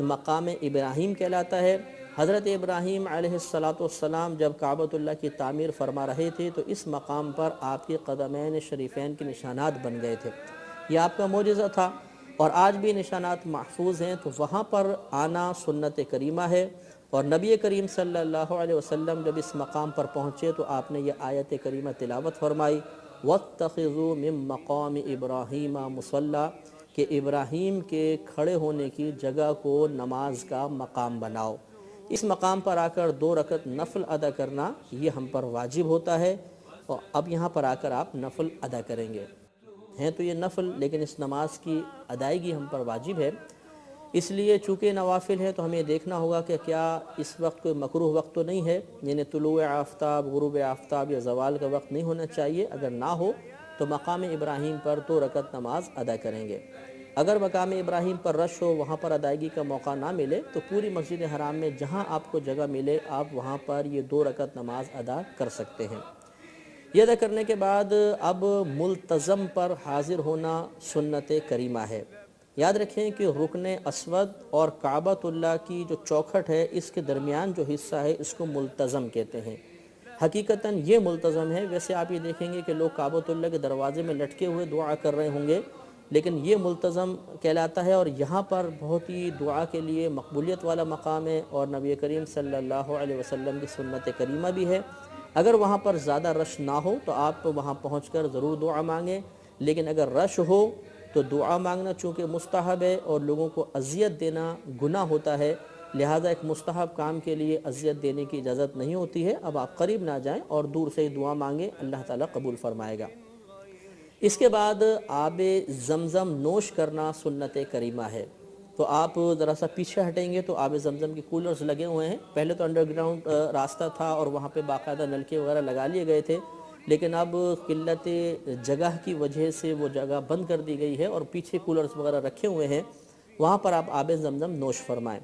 مقام ابراہیم کہلاتا ہے. حضرت ابراہیم علیہ السلام جب کعبۃ اللہ کی تعمیر فرما رہے تھے تو اس مقام پر آپ کے قدمین شریفین کے نشانات بن گئے تھے. یہ آپ کا معجزہ تھا اور آج بھی نشانات محفوظ ہیں. تو وہاں پر آنا سنت کریمہ ہے، اور نبی کریم صلی اللہ علیہ وسلم جب اس مقام پر پہنچے تو آپ نے یہ آیت کریمہ تلاوت فرمائی، وَاتَّخِذُوا مِن مَّقَامِ إِبْرَاهِيمَ مُصَلًّى، کہ ابراہیم کے کھڑے ہونے کی جگہ کو نماز کا مقام بناؤ. اس مقام پر آ کر 2 رکعت نفل ادا کرنا یہ ہم پر واجب ہوتا ہے، اور اب یہاں پر آ کر آپ نفل ادا کریں گے. ہیں تو یہ نفل، لیکن اس نماز کی ادائیگی ہم پر واجب ہے. اس لیے چونکہ نوافل ہے تو ہمیں دیکھنا ہوگا کہ کیا اس وقت کوئی مکروہ وقت تو نہیں ہے، یعنی طلوع آفتاب، غروب آفتاب یا زوال کا وقت نہیں ہونا چاہیے. اگر نہ ہو تو مقام ابراہیم پر 2 رکعت نماز ادا کریں گے. اگر مقام ابراہیم پر رش ہو، وہاں پر ادائیگی کا موقع نہ ملے، تو پوری مسجد حرام میں جہاں آپ کو جگہ ملے آپ وہاں پر یہ 2 رکعت نماز ادا کر سکتے ہیں. یہ ادا کرنے کے بعد اب ملتزم پر حاضر ہونا سنت کریمہ ہے. یاد رکھیں کہ رکن اسود اور کعبۃ اللہ کی جو چوکھٹ ہے اس کے درمیان جو حصہ ہے اس کو ملتزم کہتے ہیں. حقیقتاً یہ ملتزم ہے. ویسے آپ یہ دیکھیں گے کہ لوگ کعبۃ اللہ کے دروازے میں لٹکے ہوئے دعا کر رہے ہوں گے، لیکن یہ ملتزم کہلاتا ہے، اور یہاں پر بہت ہی دعا کے لیے مقبولیت والا مقام ہے، اور نبی کریم صلی اللہ علیہ وسلم کی سنت کریمہ بھی ہے. اگر وہاں پر زیادہ رش نہ ہو تو آپ وہاں پہنچ کر ضرور دعا مانگیں، لیکن اگر رش ہو تو دعا مانگنا چونکہ مستحب ہے اور لوگوں کو اذیت دینا گناہ ہوتا ہے، لہٰذا ایک مستحب کام کے لیے اذیت دینے کی اجازت نہیں ہوتی ہے. اب آپ قریب نہ جائیں اور دور سے ہی دعا مانگیں، اللہ تعالیٰ قبول فرمائے گا. اس کے بعد آب زمزم نوش کرنا سنت کریمہ ہے. تو آپ ذرا سا پیچھے ہٹیں گے تو آب زمزم کے کولرز لگے ہوئے ہیں. پہلے تو انڈر گراؤنڈ راستہ تھا اور وہاں پہ باقاعدہ نلکے وغیرہ لگا لیے گئے تھے، لیکن اب قلت جگہ کی وجہ سے وہ جگہ بند کر دی گئی ہے اور پیچھے کولرز وغیرہ رکھے ہوئے ہیں. وہاں پر آپ آب زمزم نوش فرمائیں.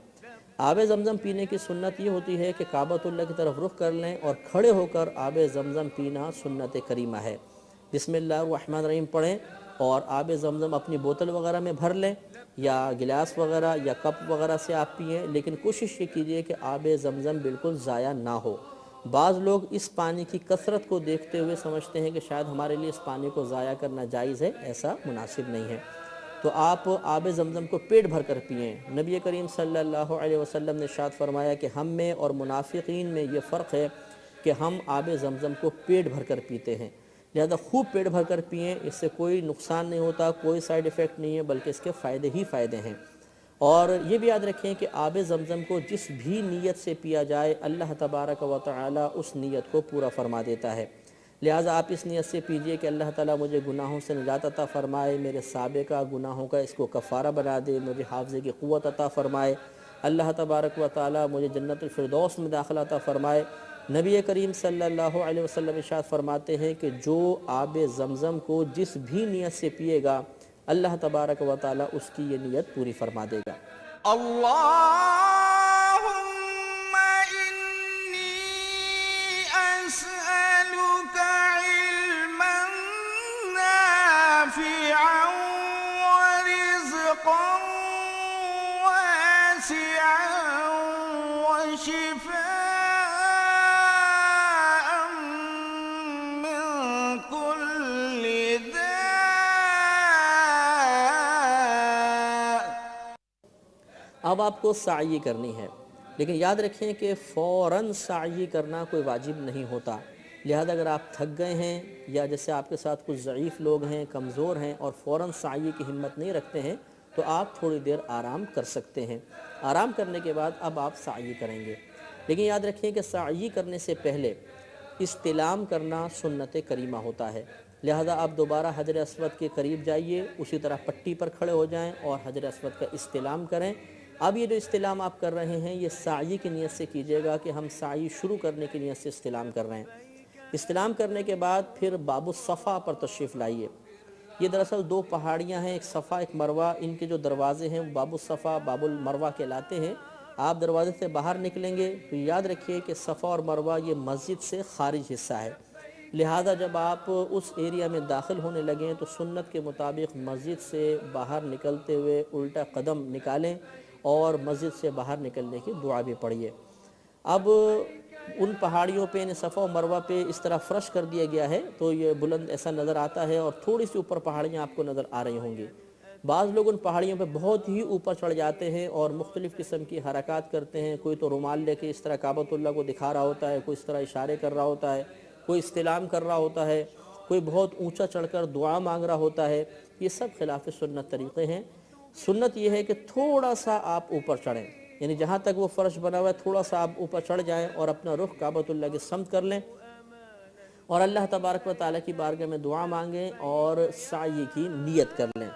آب زمزم پینے کی سنت یہ ہوتی ہے کہ کعبۃ اللہ کی طرف رخ کر لیں اور کھڑے ہو کر آب زمزم پینا سنت کریمہ ہے. بسم اللہ الرحمن الرحیم پڑھیں اور آب زمزم اپنی بوتل وغیرہ میں بھر لیں یا گلاس وغیرہ یا کپ وغیرہ سے آپ پئیں، لیکن کوشش یہ کیجئے کہ آب زمزم بالکل ضائع نہ ہو. بعض لوگ اس پانی کی کثرت کو دیکھتے ہوئے سمجھتے ہیں کہ شاید ہمارے لیے اس پانی کو ضائع کرنا جائز ہے. ایسا مناسب نہیں ہے. تو آپ آب زمزم کو پیٹ بھر کر پئیں. نبی کریم صلی اللہ علیہ وسلم نے ارشاد فرمایا کہ ہم میں اور منافقین میں یہ فرق ہے کہ ہم آب زمزم کو پیٹ بھر کر پیتے ہیں. لہذا خوب پیٹ بھر کر پئیں، اس سے کوئی نقصان نہیں ہوتا، کوئی سائیڈ ایفیکٹ نہیں ہے، بلکہ اس کے فائدے ہی فائدے ہیں. اور یہ بھی یاد رکھیں کہ آب زمزم کو جس بھی نیت سے پیا جائے اللہ تبارک و تعالی اس نیت کو پورا فرما دیتا ہے. لہٰذا آپ اس نیت سے پیجئے کہ اللہ تعالیٰ مجھے گناہوں سے نجات عطا فرمائے، میرے سابقہ گناہوں کا اس کو کفارہ بنا دے، مجھے حافظے کی قوت عطا فرمائے، اللہ تبارک و تعالیٰ مجھے جنت الفردوس میں داخلہ عطا فرمائے. نبی کریم صلی اللہ علیہ وسلم ارشاد فرماتے ہیں کہ جو آب زمزم کو جس بھی نیت سے پیے گا اللہ تبارک و تعالیٰ اس کی یہ نیت پوری فرما دے گا. اللهم إني أسألك علما نافعا ورزقا واسعا وشفاء من كل داء اب آپ کو سعی کرنی ہے، لیکن یاد رکھیں کہ فوراً سعی کرنا کوئی واجب نہیں ہوتا، لہذا اگر آپ تھک گئے ہیں یا جیسے آپ کے ساتھ کچھ ضعیف لوگ ہیں، کمزور ہیں اور فوراً سعی کی ہمت نہیں رکھتے ہیں تو آپ تھوڑی دیر آرام کر سکتے ہیں، آرام کرنے کے بعد اب آپ سعی کریں گے۔ لیکن یاد رکھیں کہ سعی کرنے سے پہلے استلام کرنا سنت کریمہ ہوتا ہے، لہذا آپ دوبارہ حجر اسود کے قریب جائیے، اسی طرح پٹی پر کھڑے ہو جائیں اور حجر اسود کا استلام کریں۔ اب یہ جو استلام آپ کر رہے ہیں یہ سعی کی نیت سے کیجیے گا کہ ہم سعی شروع کرنے کی نیت سے استلام کر رہے ہیں۔ استلام کرنے کے بعد پھر باب الصفا پر تشریف لائیے۔ یہ دراصل دو پہاڑیاں ہیں، ایک صفا ایک مروہ، ان کے جو دروازے ہیں وہ باب الصفا باب المروہ کہلاتے ہیں۔ آپ دروازے سے باہر نکلیں گے تو یاد رکھیے کہ صفا اور مروہ یہ مسجد سے خارج حصہ ہے، لہذا جب آپ اس ایریا میں داخل ہونے لگیں تو سنت کے مطابق مسجد سے باہر نکلتے ہوئے الٹا قدم نکالیں اور مسجد سے باہر نکلنے کی دعا بھی پڑھیے۔ اب ان پہاڑیوں پہ صفا و مروہ پہ اس طرح فرش کر دیا گیا ہے تو یہ بلند ایسا نظر آتا ہے اور تھوڑی سی اوپر پہاڑیاں آپ کو نظر آ رہی ہوں گی۔ بعض لوگ ان پہاڑیوں پہ بہت ہی اوپر چڑھ جاتے ہیں اور مختلف قسم کی حرکات کرتے ہیں، کوئی تو رومال لے کے اس طرح کعبۃ اللہ کو دکھا رہا ہوتا ہے، کوئی اس طرح اشارے کر رہا ہوتا ہے، کوئی استلام کر رہا ہوتا ہے، کوئی بہت اونچا چڑھ کر دعا مانگ رہا ہوتا ہے۔ یہ سب خلاف سنت طریقے ہیں۔ سنت یہ ہے کہ تھوڑا سا آپ اوپر چڑھیں، یعنی جہاں تک وہ فرش بنا ہوا ہے تھوڑا سا آپ اوپر چڑھ جائیں اور اپنا رخ کعبۃ اللہ کی سمت کر لیں اور اللہ تبارک و تعالیٰ کی بارگاہ میں دعا مانگیں اور سعی کی نیت کر لیں۔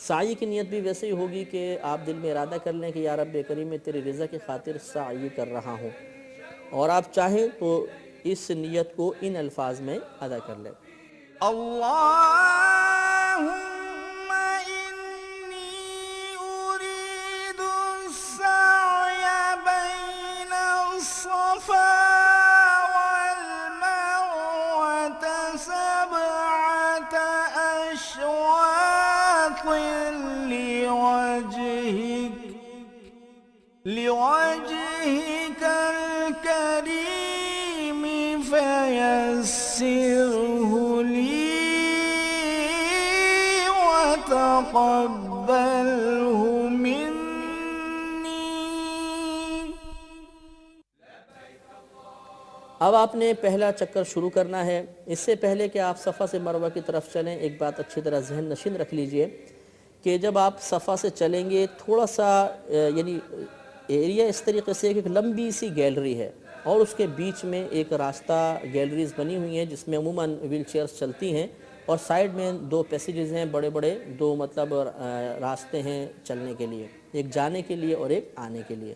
سعی کی نیت بھی ویسے ہی ہوگی کہ آپ دل میں ارادہ کر لیں کہ یا رب کریم میں تیری رضا کی خاطر سعی کر رہا ہوں، اور آپ چاہیں تو اس نیت کو ان الفاظ میں ادا کر لیں۔ اللهم إني أريد السعي بين الصفا والمروة 7 أشواط لوجهك الكريم فيسره لي وتقبله مني۔ اب آپ نے پہلا چکر شروع کرنا ہے۔ اس سے پہلے کہ آپ صفا سے مروہ کی طرف چلیں ایک بات اچھی طرح ذہن نشین رکھ لیجئے کہ جب آپ صفا سے چلیں گے تھوڑا سا یعنی ایریا اس طریقے سے ایک لمبی سی گیلری ہے اور اس کے بیچ میں ایک راستہ گیلریز بنی ہوئی ہیں جس میں عموماً ویل چیئرز چلتی ہیں، اور سائیڈ میں 2 پیسیجز ہیں، بڑے بڑے 2 مطلب راستے ہیں چلنے کے لیے، ایک جانے کے لیے اور ایک آنے کے لیے۔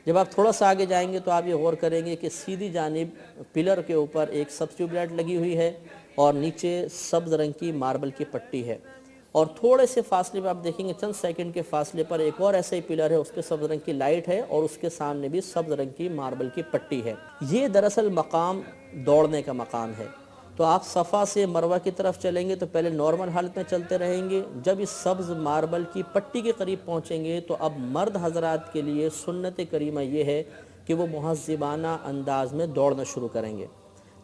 جب آپ تھوڑا سا آگے جائیں گے تو آپ یہ غور کریں گے کہ سیدھی جانب پلر کے اوپر ایک سب ٹیوب لائٹ لگی ہوئی ہے اور نیچے سبز رنگ کی ماربل کی پٹی ہے، اور تھوڑے سے فاصلے پہ آپ دیکھیں گے چند سیکنڈ کے فاصلے پر ایک اور ایسا ہی پلر ہے، اس پہ سبز رنگ کی لائٹ ہے اور اس کے سامنے بھی سبز رنگ کی ماربل کی پٹی ہے۔ یہ دراصل مقام دوڑنے کا مقام ہے۔ تو آپ صفا سے مروہ کی طرف چلیں گے تو پہلے نارمل حالت میں چلتے رہیں گے، جب اس سبز ماربل کی پٹی کے قریب پہنچیں گے تو اب مرد حضرات کے لیے سنت کریمہ یہ ہے کہ وہ مہذبانہ انداز میں دوڑنا شروع کریں گے۔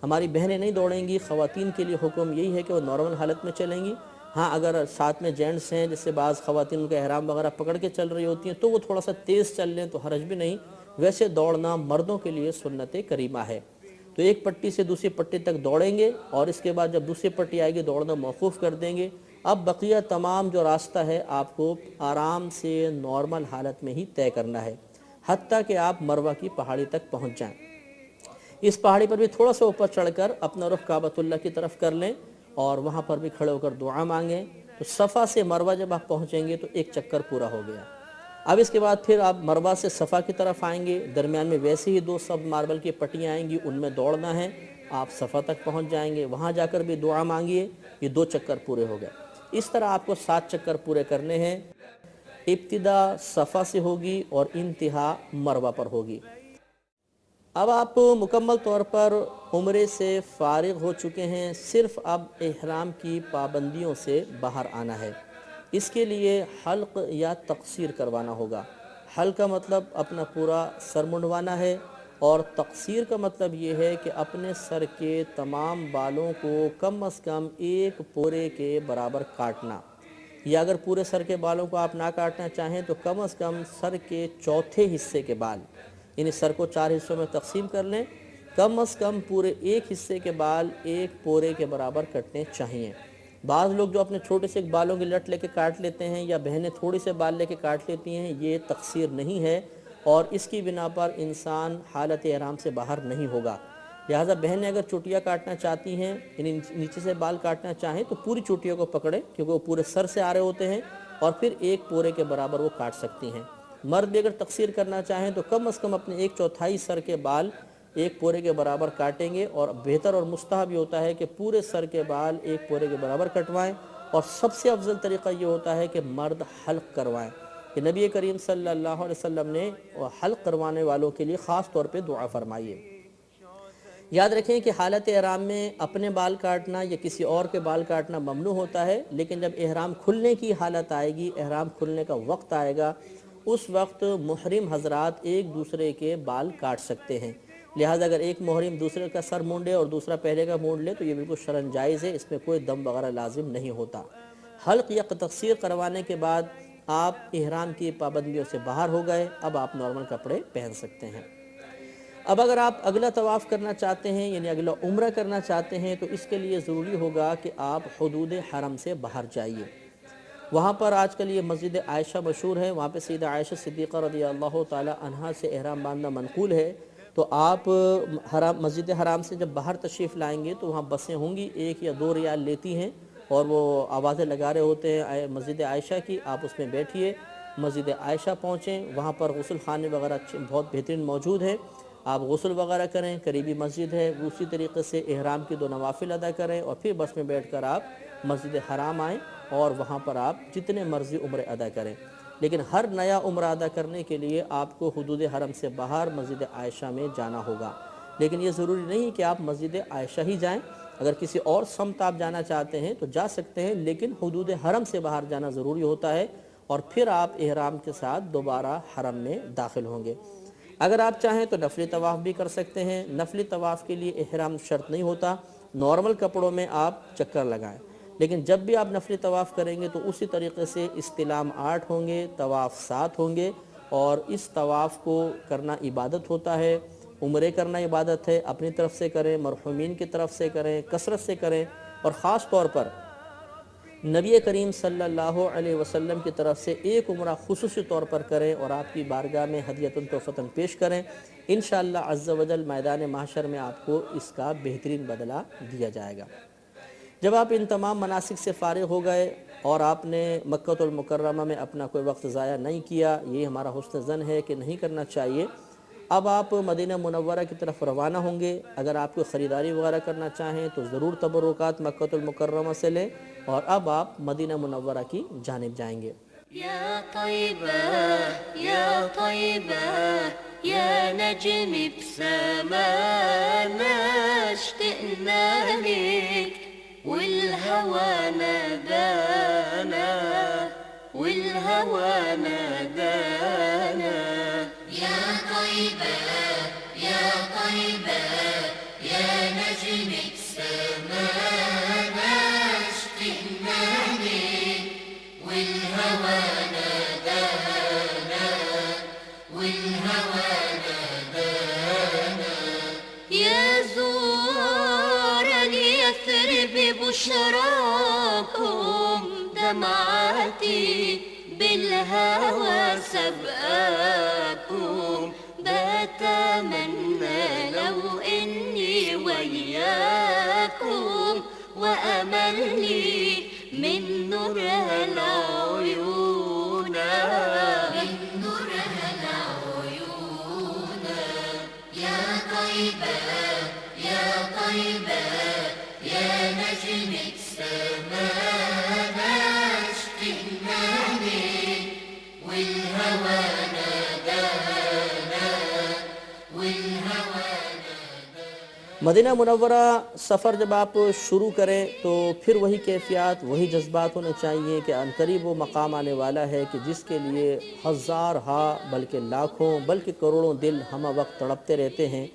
ہماری بہنیں نہیں دوڑیں گی، خواتین کے لیے حکم یہی ہے کہ وہ نارمل حالت میں چلیں گی۔ ہاں اگر ساتھ میں جینٹس ہیں جس سے بعض خواتین ان کا احرام وغیرہ پکڑ کے چل رہی ہوتی ہیں تو وہ تھوڑا سا تیز چل لیں تو حرج بھی نہیں، ویسے دوڑنا مردوں کے لیے سنت کریمہ ہے۔ تو ایک پٹی سے دوسری پٹی تک دوڑیں گے اور اس کے بعد جب دوسری پٹی آئے گی دوڑنا موقوف کر دیں گے۔ اب بقیہ تمام جو راستہ ہے آپ کو آرام سے نارمل حالت میں ہی طے کرنا ہے حتیٰ کہ آپ مروہ کی پہاڑی تک پہنچ جائیں۔ اس پہاڑی پر بھی تھوڑا سا اوپر چڑھ کر اپنا رخ کعبۃ اللہ کی طرف کر لیں اور وہاں پر بھی کھڑے ہو کر دعا مانگیں۔ تو صفا سے مروہ جب آپ پہنچیں گے تو ایک چکر پورا ہو گیا۔ اب اس کے بعد پھر آپ مروہ سے صفا کی طرف آئیں گے، درمیان میں ویسے ہی 2 سب ماربل کی پٹیاں آئیں گی، ان میں دوڑنا ہے، آپ صفا تک پہنچ جائیں گے، وہاں جا کر بھی دعا مانگیے۔ یہ 2 چکر پورے ہو گئے۔ اس طرح آپ کو 7 چکر پورے کرنے ہیں۔ ابتدا صفا سے ہوگی اور انتہا مروہ پر ہوگی۔ اب آپ مکمل طور پر عمرے سے فارغ ہو چکے ہیں، صرف اب احرام کی پابندیوں سے باہر آنا ہے۔ اس کے لیے حلق یا تقصیر کروانا ہوگا۔ حلق کا مطلب اپنا پورا سر منڈوانا ہے اور تقصیر کا مطلب یہ ہے کہ اپنے سر کے تمام بالوں کو کم از کم 1 پورے کے برابر کاٹنا۔ یا اگر پورے سر کے بالوں کو آپ نہ کاٹنا چاہیں تو کم از کم سر کے چوتھے حصے کے بال، یعنی سر کو 4 حصوں میں تقسیم کر لیں، کم از کم پورے ایک حصے کے بال ایک پورے کے برابر کٹنے چاہیے۔ بعض لوگ جو اپنے چھوٹے سے بالوں کی لٹ لے کے کاٹ لیتے ہیں یا بہنیں تھوڑی سے بال لے کے کاٹ لیتی ہیں، یہ تقصیر نہیں ہے اور اس کی بنا پر انسان حالت احرام سے باہر نہیں ہوگا۔ لہٰذا بہنیں اگر چوٹیاں کاٹنا چاہتی ہیں، یعنی نیچے سے بال کاٹنا چاہیں تو پوری چوٹیوں کو پکڑیں، کیونکہ وہ پورے سر سے آ رہے ہوتے ہیں اور پھر ایک پورے کے برابر وہ کاٹ سکتی ہیں۔ مرد بھی اگر تقصیر کرنا چاہیں تو کم از کم اپنے 1/4 سر کے بال ایک پورے کے برابر کاٹیں گے، اور بہتر اور مستحب یہ ہوتا ہے کہ پورے سر کے بال ایک پورے کے برابر کٹوائیں، اور سب سے افضل طریقہ یہ ہوتا ہے کہ مرد حلق کروائیں، کہ نبی کریم صلی اللہ علیہ وسلم نے حلق کروانے والوں کے لیے خاص طور پہ دعا فرمائی ہے۔ یاد رکھیں کہ حالت احرام میں اپنے بال کاٹنا یا کسی اور کے بال کاٹنا ممنوع ہوتا ہے، لیکن جب احرام کھلنے کی حالت آئے گی، احرام کھلنے کا وقت آئے گا، اس وقت محرم حضرات ایک دوسرے کے بال کاٹ سکتے ہیں۔ لہٰذا اگر ایک محرم دوسرے کا سر مونڈے اور دوسرا پہلے کا مونڈ لے تو یہ بالکل شرعاً جائز ہے، اس میں کوئی دم وغیرہ لازم نہیں ہوتا۔ حلق یا تقصیر کروانے کے بعد آپ احرام کی پابندیوں سے باہر ہو گئے، اب آپ نارمل کپڑے پہن سکتے ہیں۔ اب اگر آپ اگلا طواف کرنا چاہتے ہیں، یعنی اگلا عمرہ کرنا چاہتے ہیں، تو اس کے لیے ضروری ہوگا کہ آپ حدود حرم سے باہر جائیے۔ وہاں پر آج کل یہ مسجد عائشہ مشہور ہے، وہاں پہ سیدہ عائشہ صدیقہ رضی اللہ تعالی عنہا سے احرام باندھنا منقول ہے۔ تو آپ مسجد حرام سے جب باہر تشریف لائیں گے تو وہاں بسیں ہوں گی، 1 یا 2 ریال لیتی ہیں اور وہ آوازیں لگا رہے ہوتے ہیں مسجد عائشہ کی، آپ اس میں بیٹھیے، مسجد عائشہ پہنچیں، وہاں پر غسل خانے وغیرہ بہت بہترین موجود ہے، آپ غسل وغیرہ کریں، قریبی مسجد ہے، اسی طریقے سے احرام کی 2 نوافل ادا کریں اور پھر بس میں بیٹھ کر آپ مسجد حرام آئیں اور وہاں پر آپ جتنے مرضی عمرے ادا کریں۔ لیکن ہر نیا عمرہ ادا کرنے کے لیے آپ کو حدود حرم سے باہر مسجد عائشہ میں جانا ہوگا، لیکن یہ ضروری نہیں کہ آپ مسجد عائشہ ہی جائیں، اگر کسی اور سمت آپ جانا چاہتے ہیں تو جا سکتے ہیں، لیکن حدود حرم سے باہر جانا ضروری ہوتا ہے اور پھر آپ احرام کے ساتھ دوبارہ حرم میں داخل ہوں گے۔ اگر آپ چاہیں تو نفلی طواف بھی کر سکتے ہیں، نفلی طواف کے لیے احرام شرط نہیں ہوتا، نارمل کپڑوں میں آپ چکر لگائیں، لیکن جب بھی آپ نفلی طواف کریں گے تو اسی طریقے سے استلام 8 ہوں گے، طواف 7 ہوں گے، اور اس طواف کو کرنا عبادت ہوتا ہے، عمرے کرنا عبادت ہے، اپنی طرف سے کریں، مرحومین کی طرف سے کریں، کثرت سے کریں، اور خاص طور پر نبی کریم صلی اللہ علیہ وسلم کی طرف سے ایک عمرہ خصوصی طور پر کریں اور آپ کی بارگاہ میں ہدیۃ تحفتاً پیش کریں، انشاءاللہ عز و جل میدان محشر میں آپ کو اس کا بہترین بدلہ دیا جائے گا۔ جب آپ ان تمام مناسک سے فارغ ہو گئے اور آپ نے مکہ المکرمہ میں اپنا کوئی وقت ضائع نہیں کیا، یہ ہمارا حسن ظن ہے کہ نہیں کرنا چاہیے، اب آپ مدینہ منورہ کی طرف روانہ ہوں گے۔ اگر آپ کو خریداری وغیرہ کرنا چاہیں تو ضرور تبرکات مکہ المکرمہ سے لیں، اور اب آپ مدینہ منورہ کی جانب جائیں گے۔ يا طيبة يا طيبة يا نجم بسمانا اشتقنا لك والهوى نادانا والهوى نادانا يا طيبة يا طيبة يا نجم بسمانا اشتقنا لك والهوى نادانا والهوى نادانا يا زوارا يثرب بشراكم دمعاتي بالهوى سبقاكم بتمنى لو إني وياكم وأملي من نورها العيون من نورها العيون يا طيبة يا طيبة يا نجمة سمانا اشتقنا لك والهوى نادانا والهوى مدینہ منورہ سفر جب آپ شروع کریں تو پھر وہی کیفیات، وہی جذبات ہونے چاہیے کہ عنقریب وہ مقام آنے والا ہے کہ جس کے لیے ہزار ہا بلکہ لاکھوں بلکہ کروڑوں دل ہمہ وقت تڑپتے رہتے ہیں،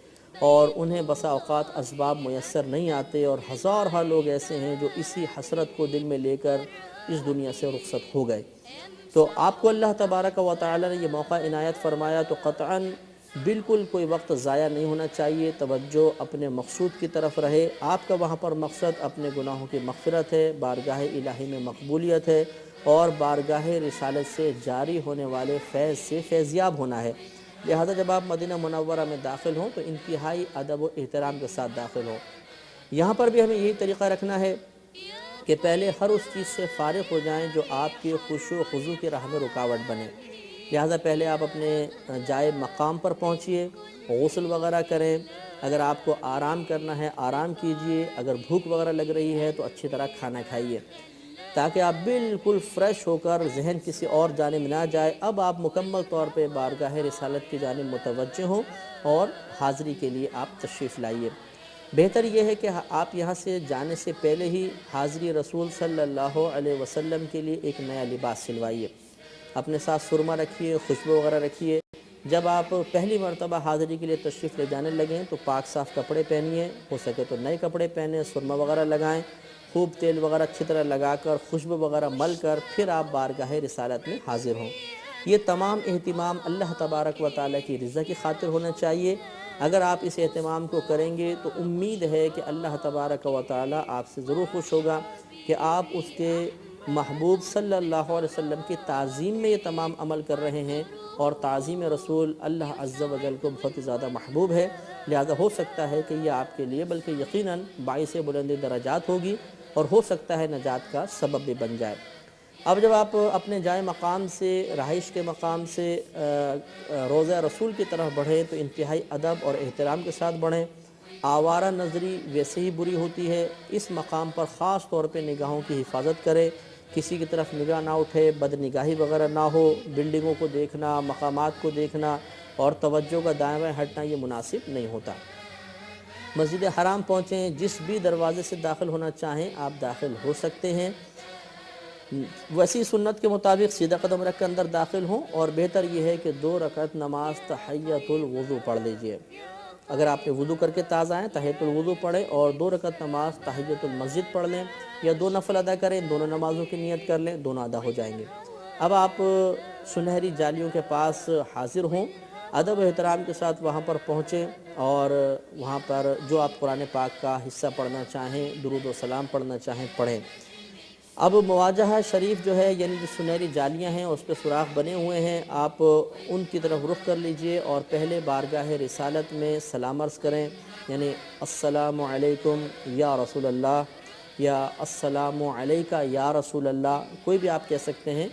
اور انہیں بسا اوقات اسباب میسر نہیں آتے، اور ہزارہ لوگ ایسے ہیں جو اسی حسرت کو دل میں لے کر اس دنیا سے رخصت ہو گئے۔ تو آپ کو اللہ تبارک و تعالی نے یہ موقع عنایت فرمایا، تو قطعاً بالکل کوئی وقت ضائع نہیں ہونا چاہیے، توجہ اپنے مقصود کی طرف رہے۔ آپ کا وہاں پر مقصد اپنے گناہوں کی مغفرت ہے، بارگاہ الہی میں مقبولیت ہے، اور بارگاہ رسالت سے جاری ہونے والے فیض سے فیضیاب ہونا ہے۔ لہذا جب آپ مدینہ منورہ میں داخل ہوں تو انتہائی ادب و احترام کے ساتھ داخل ہوں۔ یہاں پر بھی ہمیں یہی طریقہ رکھنا ہے کہ پہلے ہر اس چیز سے فارغ ہو جائیں جو آپ کی خشوع و خضوع کی راہ میں رکاوٹ بنے۔ لہذا پہلے آپ اپنے جائے مقام پر پہنچیے، غسل وغیرہ کریں، اگر آپ کو آرام کرنا ہے آرام کیجئے، اگر بھوک وغیرہ لگ رہی ہے تو اچھی طرح کھانا کھائیے، تاکہ آپ بالکل فریش ہو کر ذہن کسی اور جانب نہ جائے۔ اب آپ مکمل طور پہ بارگاہ رسالت کی جانب متوجہ ہوں اور حاضری کے لیے آپ تشریف لائیے۔ بہتر یہ ہے کہ آپ یہاں سے جانے سے پہلے ہی حاضری رسول صلی اللہ علیہ وسلم کے لیے ایک نیا لباس سلوائیے، اپنے ساتھ سرما رکھیے، خوشبو وغیرہ رکھیے۔ جب آپ پہلی مرتبہ حاضری کے لیے تشریف لے جانے لگیں تو پاک صاف کپڑے پہنیے، ہو سکے تو نئے کپڑے پہنیں، سرما وغیرہ لگائیں، خوب تیل وغیرہ اچھی طرح لگا کر خوشبو وغیرہ مل کر پھر آپ بارگاہ رسالت میں حاضر ہوں۔ یہ تمام اہتمام اللہ تبارک و تعالیٰ کی رضا کی خاطر ہونا چاہیے۔ اگر آپ اس اہتمام کو کریں گے تو امید ہے کہ اللہ تبارک و تعالیٰ آپ سے ضرور خوش ہوگا کہ آپ اس کے محبوب صلی اللہ علیہ وسلم کی تعظیم میں یہ تمام عمل کر رہے ہیں، اور تعظیم رسول اللہ عز و جل کو بہت ہی زیادہ محبوب ہے۔ لہذا ہو سکتا ہے کہ یہ آپ کے لیے بلکہ یقیناً باعث بلند درجات ہوگی، اور ہو سکتا ہے نجات کا سبب بھی بن جائے۔ اب جب آپ اپنے جائے مقام سے، رہائش کے مقام سے روضہ رسول کی طرف بڑھیں تو انتہائی ادب اور احترام کے ساتھ بڑھیں۔ آوارہ نظری ویسے ہی بری ہوتی ہے، اس مقام پر خاص طور پہ نگاہوں کی حفاظت کرے، کسی کی طرف نگاہ نہ اٹھے، بد نگاہی وغیرہ نہ ہو، بلڈنگوں کو دیکھنا، مقامات کو دیکھنا اور توجہ کا دائیں بائیں ہٹنا یہ مناسب نہیں ہوتا۔ مسجد حرام پہنچیں، جس بھی دروازے سے داخل ہونا چاہیں آپ داخل ہو سکتے ہیں، وسیع سنت کے مطابق سیدھا قدم رکھ کر اندر داخل ہوں، اور بہتر یہ ہے کہ 2 رکعت نماز تحیۃ الوضو پڑھ لیجئے۔ اگر آپ نے وضو کر کے تازہ آئیں تحیۃ الوضو پڑھیں اور 2 رکعت نماز تحیۃ المسجد پڑھ لیں، یا 2 نفل ادا کریں، دونوں نمازوں کی نیت کر لیں، دونوں ادا ہو جائیں گے۔ اب آپ سنہری جالیوں کے پاس حاضر ہوں، ادب و احترام کے ساتھ وہاں پر پہنچیں، اور وہاں پر جو آپ قرآن پاک کا حصہ پڑھنا چاہیں، درود و سلام پڑھنا چاہیں پڑھیں۔ اب مواجہہ شریف جو ہے، یعنی جو سنہری جالیاں ہیں اس پہ سوراخ بنے ہوئے ہیں، آپ ان کی طرف رخ کر لیجئے اور پہلے بارگاہ رسالت میں سلام عرض کریں، یعنی السلام علیکم یا رسول اللہ، یا السلام علیکہ یا رسول اللہ، کوئی بھی آپ کہہ سکتے ہیں،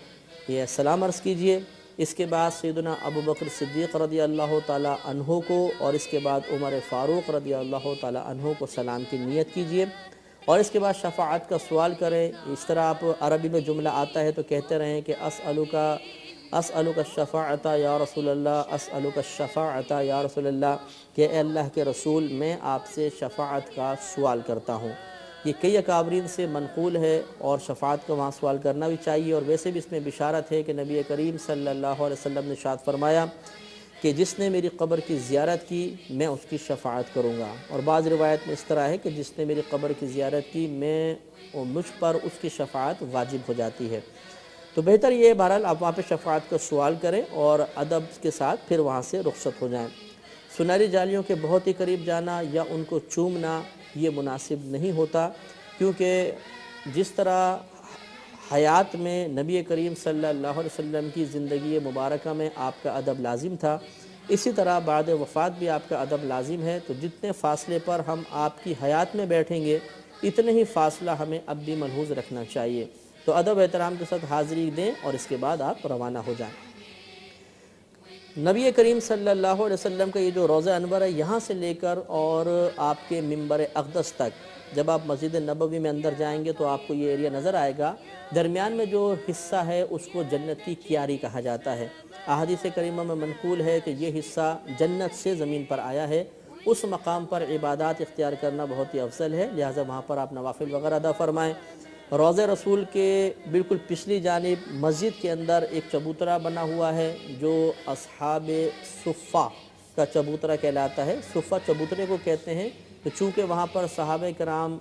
یہ سلام عرض کیجئے۔ اس کے بعد سیدنا ابو بکر صدیق رضی اللہ تعالی عنہ کو، اور اس کے بعد عمر فاروق رضی اللہ تعالی عنہ کو سلام کی نیت کیجئے، اور اس کے بعد شفاعت کا سوال کریں۔ اس طرح آپ عربی میں جملہ آتا ہے تو کہتے رہیں کہ اسألک الشفاعۃ یا رسول اللہ، اسألک الشفاعۃ یا رسول اللہ، کہ اے اللہ کے رسول میں آپ سے شفاعت کا سوال کرتا ہوں۔ یہ کئی اکابرین سے منقول ہے، اور شفاعت کا وہاں سوال کرنا بھی چاہیے، اور ویسے بھی اس میں بشارت ہے کہ نبی کریم صلی اللہ علیہ وسلم نے ارشاد فرمایا کہ جس نے میری قبر کی زیارت کی میں اس کی شفاعت کروں گا، اور بعض روایت میں اس طرح ہے کہ جس نے میری قبر کی زیارت کی مجھ پر اس کی شفاعت واجب ہو جاتی ہے۔ تو بہتر یہ ہے بہرحال آپ وہاں پہ شفاعت کا سوال کریں اور ادب کے ساتھ پھر وہاں سے رخصت ہو جائیں۔ سنہری جالیوں کے بہت ہی قریب جانا یا ان کو چومنا یہ مناسب نہیں ہوتا، کیونکہ جس طرح حیات میں نبی کریم صلی اللہ علیہ وسلم کی زندگی مبارکہ میں آپ کا ادب لازم تھا، اسی طرح بعد وفات بھی آپ کا ادب لازم ہے۔ تو جتنے فاصلے پر ہم آپ کی حیات میں بیٹھیں گے اتنے ہی فاصلہ ہمیں اب بھی ملحوظ رکھنا چاہیے۔ تو ادب احترام کے ساتھ حاضری دیں اور اس کے بعد آپ روانہ ہو جائیں۔ نبی کریم صلی اللہ علیہ وسلم کا یہ جو روضہ انور ہے، یہاں سے لے کر اور آپ کے منبر اقدس تک، جب آپ مسجد نبوی میں اندر جائیں گے تو آپ کو یہ ایریا نظر آئے گا، درمیان میں جو حصہ ہے اس کو جنت کی کیاری کہا جاتا ہے۔ احادیث کریمہ میں منقول ہے کہ یہ حصہ جنت سے زمین پر آیا ہے، اس مقام پر عبادات اختیار کرنا بہت ہی افضل ہے، لہٰذا وہاں پر آپ نوافل وغیرہ ادا فرمائیں۔ روضہ رسول کے بالکل پچھلی جانب مسجد کے اندر ایک چبوترا بنا ہوا ہے جو اصحاب صفہ کا چبوترا کہلاتا ہے۔ صفہ چبوترے کو کہتے ہیں، تو چونکہ وہاں پر صحابہ کرام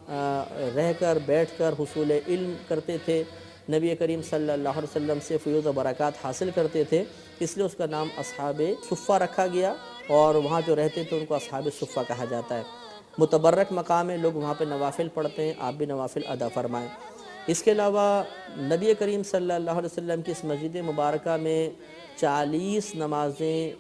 رہ کر بیٹھ کر حصول علم کرتے تھے، نبی کریم صلی اللہ علیہ وسلم سے فیوض و برکات حاصل کرتے تھے، اس لیے اس کا نام اصحاب صفہ رکھا گیا، اور وہاں جو رہتے تھے ان کو اصحاب صفہ کہا جاتا ہے۔ متبرک مقام ہے، لوگ وہاں پہ نوافل پڑھتے ہیں، آپ بھی نوافل ادا فرمائیں۔ اس کے علاوہ نبی کریم صلی اللہ علیہ وسلم کی اس مسجد مبارکہ میں 40 نمازیں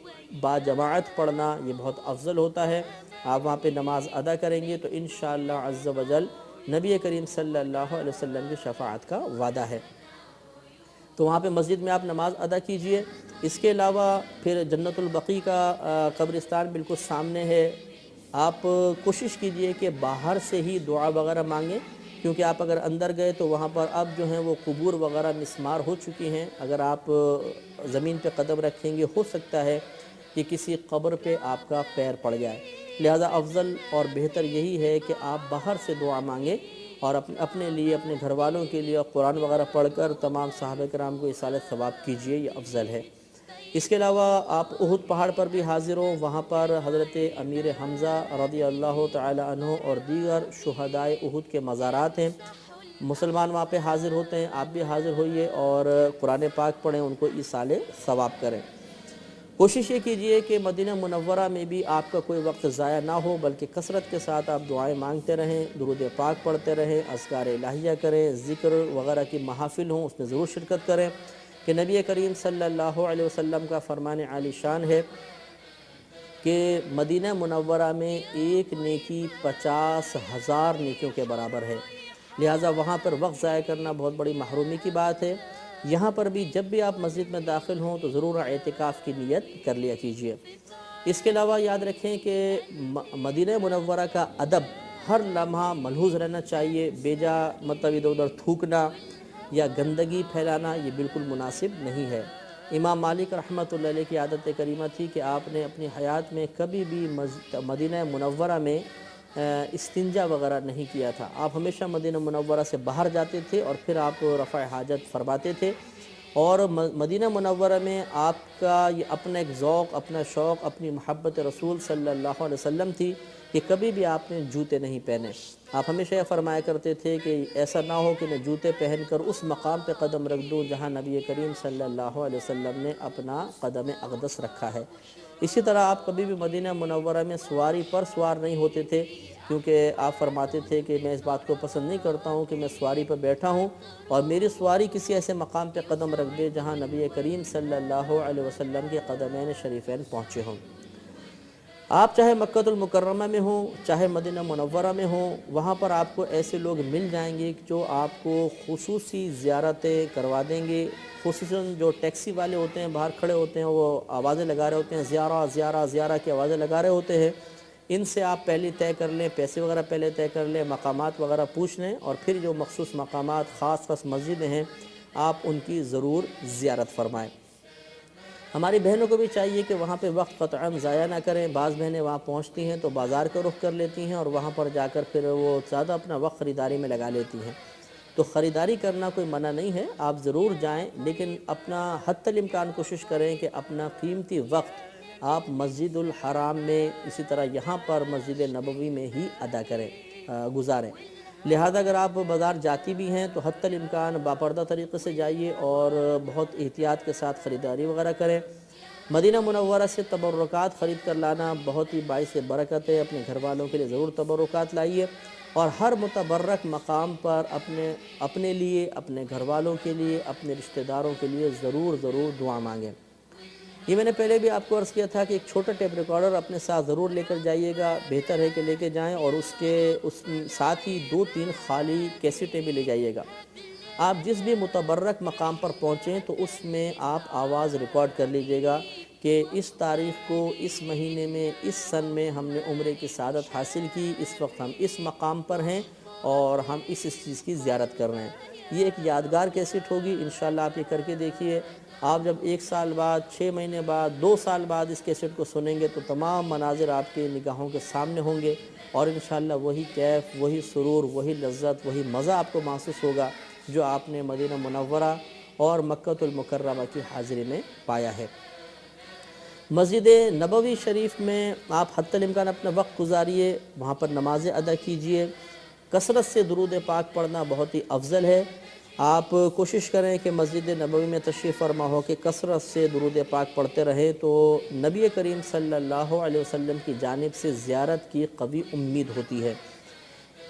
باجماعت پڑھنا یہ بہت افضل ہوتا ہے۔ آپ وہاں پہ نماز ادا کریں گے تو انشاءاللہ عز و جل نبی کریم صلی اللہ علیہ وسلم کی شفاعت کا وعدہ ہے، تو وہاں پہ مسجد میں آپ نماز ادا کیجئے۔ اس کے علاوہ پھر جنت البقیع کا قبرستان بالکل سامنے ہے، آپ کوشش کیجئے کہ باہر سے ہی دعا وغیرہ مانگیں، کیونکہ آپ اگر اندر گئے تو وہاں پر اب جو ہیں وہ قبور وغیرہ مسمار ہو چکی ہیں، اگر آپ زمین پہ قدم رکھیں گے ہو سکتا ہے کہ کسی قبر پہ آپ کا پیر پڑ جائے، لہذا افضل اور بہتر یہی ہے کہ آپ باہر سے دعا مانگیں اور اپنے لیے، اپنے گھر والوں کے لیے قرآن وغیرہ پڑھ کر تمام صحابہ کرام کو ایصال ثواب کیجئے، یہ افضل ہے۔ اس کے علاوہ آپ احد پہاڑ پر بھی حاضر ہوں، وہاں پر حضرت امیر حمزہ رضی اللہ تعالی عنہ اور دیگر شہدائے احد کے مزارات ہیں، مسلمان وہاں پہ حاضر ہوتے ہیں، آپ بھی حاضر ہوئیے اور قرآن پاک پڑھیں، ان کو ایصال ثواب کریں۔ کوشش یہ کیجئے کہ مدینہ منورہ میں بھی آپ کا کوئی وقت ضائع نہ ہو، بلکہ کثرت کے ساتھ آپ دعائیں مانگتے رہیں، درود پاک پڑھتے رہیں، اذکار الہیہ کریں، ذکر وغیرہ کی محافل ہوں اس میں ضرور شرکت کریں، کہ نبی کریم صلی اللہ علیہ وسلم کا فرمان عالی شان ہے کہ مدینہ منورہ میں ایک نیکی 50,000 نیکیوں کے برابر ہے، لہٰذا وہاں پر وقت ضائع کرنا بہت بڑی محرومی کی بات ہے۔ یہاں پر بھی جب بھی آپ مسجد میں داخل ہوں تو ضرور اعتکاف کی نیت کر لیا کیجئے۔ اس کے علاوہ یاد رکھیں کہ مدینہ منورہ کا ادب ہر لمحہ ملحوظ رہنا چاہیے، بیجا مطلب ادھر ادھر تھوکنا یا گندگی پھیلانا یہ بالکل مناسب نہیں ہے۔ امام مالک رحمۃ اللہ علیہ کی عادت کریمہ تھی کہ آپ نے اپنی حیات میں کبھی بھی مدینہ منورہ میں استنجا وغیرہ نہیں کیا تھا، آپ ہمیشہ مدینہ منورہ سے باہر جاتے تھے اور پھر آپ رفع حاجت فرماتے تھے، اور مدینہ منورہ میں آپ کا یہ اپنا ایک ذوق، اپنا شوق، اپنی محبت رسول صلی اللہ علیہ وسلم تھی کہ کبھی بھی آپ نے جوتے نہیں پہنے۔ آپ ہمیشہ یہ فرمایا کرتے تھے کہ ایسا نہ ہو کہ میں جوتے پہن کر اس مقام پہ قدم رکھ دوں جہاں نبی کریم صلی اللہ علیہ وسلم نے اپنا قدم اقدس رکھا ہے۔ اسی طرح آپ کبھی بھی مدینہ منورہ میں سواری پر سوار نہیں ہوتے تھے، کیونکہ آپ فرماتے تھے کہ میں اس بات کو پسند نہیں کرتا ہوں کہ میں سواری پر بیٹھا ہوں اور میری سواری کسی ایسے مقام پہ قدم رکھ دے جہاں نبی کریم صلی اللہ علیہ وسلم کے قدمین شریفین پہنچے ہوں۔ آپ چاہے مکہ المکرمہ میں ہوں، چاہے مدینہ منورہ میں ہوں، وہاں پر آپ کو ایسے لوگ مل جائیں گے جو آپ کو خصوصی زیارتیں کروا دیں گے، خصوصاً جو ٹیکسی والے ہوتے ہیں باہر کھڑے ہوتے ہیں، وہ آوازیں لگا رہے ہوتے ہیں، زیارہ زیارہ زیارہ کی آوازیں لگا رہے ہوتے ہیں، ان سے آپ پہلے طے کر لیں، پیسے وغیرہ پہلے طے کر لیں، مقامات وغیرہ پوچھ لیں، اور پھر جو مخصوص مقامات خاص مسجدیں ہیں آپ ان کی ضرور زیارت فرمائیں۔ ہماری بہنوں کو بھی چاہیے کہ وہاں پہ وقت قطعاً ضائع نہ کریں، بعض بہنیں وہاں پہنچتی ہیں تو بازار کا رخ کر لیتی ہیں اور وہاں پر جا کر پھر وہ زیادہ اپنا وقت خریداری میں لگا لیتی ہیں، تو خریداری کرنا کوئی منع نہیں ہے، آپ ضرور جائیں، لیکن اپنا حتی الامکان کوشش کریں کہ اپنا قیمتی وقت آپ مسجد الحرام میں، اسی طرح یہاں پر مسجد نبوی میں ہی ادا کریں، گزاریں۔ لہذا اگر آپ بازار جاتی بھی ہیں تو حتی الامکان باپردہ طریقے سے جائیے اور بہت احتیاط کے ساتھ خریداری وغیرہ کریں۔ مدینہ منورہ سے تبرکات خرید کر لانا بہت ہی باعث برکت ہے، اپنے گھر والوں کے لیے ضرور تبرکات لائیے، اور ہر متبرک مقام پر اپنے لیے، اپنے گھر والوں کے لیے، اپنے رشتہ داروں کے لیے ضرور دعا مانگیں۔ یہ میں نے پہلے بھی آپ کو عرض کیا تھا کہ ایک چھوٹا ٹیپ ریکارڈر اپنے ساتھ ضرور لے کر جائیے گا، بہتر ہے کہ لے کے جائیں، اور اس ساتھ ہی 2-3 خالی کیسٹیں بھی لے جائیے گا۔ آپ جس بھی متبرک مقام پر پہنچیں تو اس میں آپ آواز ریکارڈ کر لیجئے گا کہ اس تاریخ کو، اس مہینے میں، اس سن میں ہم نے عمرے کی سعادت حاصل کی، اس وقت ہم اس مقام پر ہیں اور ہم اس چیز کی زیارت کر رہے ہیں۔ یہ ایک یادگار کیسٹ ہوگی، انشاءاللہ آپ یہ کر کے دیکھیے۔ آپ جب 1 سال بعد، 6 مہینے بعد، 2 سال بعد اس کیسٹ کو سنیں گے تو تمام مناظر آپ کے نگاہوں کے سامنے ہوں گے، اور انشاءاللہ وہی کیف، وہی سرور، وہی لذت، وہی مزہ آپ کو محسوس ہوگا جو آپ نے مدینہ منورہ اور مکہ المکرمہ کی حاضری میں پایا ہے۔ مسجد نبوی شریف میں آپ حتی الامکان اپنا وقت گزاریے، وہاں پر نمازیں ادا کیجئے، کثرت سے درود پاک پڑھنا بہت ہی افضل ہے۔ آپ کوشش کریں کہ مسجد نبوی میں تشریف فرما ہو کہ کثرت سے درود پاک پڑھتے رہیں، تو نبی کریم صلی اللہ علیہ وسلم کی جانب سے زیارت کی قوی امید ہوتی ہے۔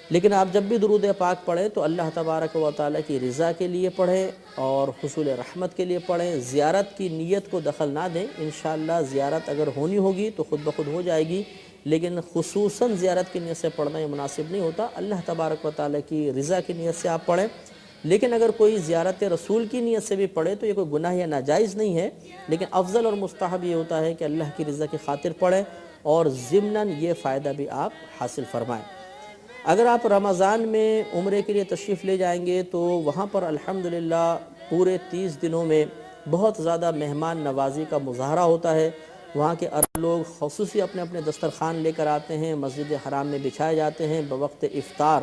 لیکن آپ جب بھی درود پاک پڑھیں تو اللہ تبارک و تعالیٰ کی رضا کے لیے پڑھیں اور حصول رحمت کے لیے پڑھیں، زیارت کی نیت کو دخل نہ دیں۔ انشاءاللہ زیارت اگر ہونی ہوگی تو خود بخود ہو جائے گی، لیکن خصوصاً زیارت کی نیت سے پڑھنا یہ مناسب نہیں ہوتا۔ اللہ تبارک و تعالیٰ کی رضا کی نیت سے آپ پڑھیں، لیکن اگر کوئی زیارت رسول کی نیت سے بھی پڑھے تو یہ کوئی گناہ یا ناجائز نہیں ہے، لیکن افضل اور مستحب یہ ہوتا ہے کہ اللہ کی رضا کی خاطر پڑھیں اور ضمناً یہ فائدہ بھی آپ حاصل فرمائیں۔ اگر آپ رمضان میں عمرے کے لیے تشریف لے جائیں گے تو وہاں پر الحمدللہ پورے 30 دنوں میں بہت زیادہ مہمان نوازی کا مظاہرہ ہوتا ہے۔ وہاں کے عرب لوگ خصوصی اپنے اپنے دسترخوان لے کر آتے ہیں، مسجد حرام میں بچھائے جاتے ہیں بوقت افطار،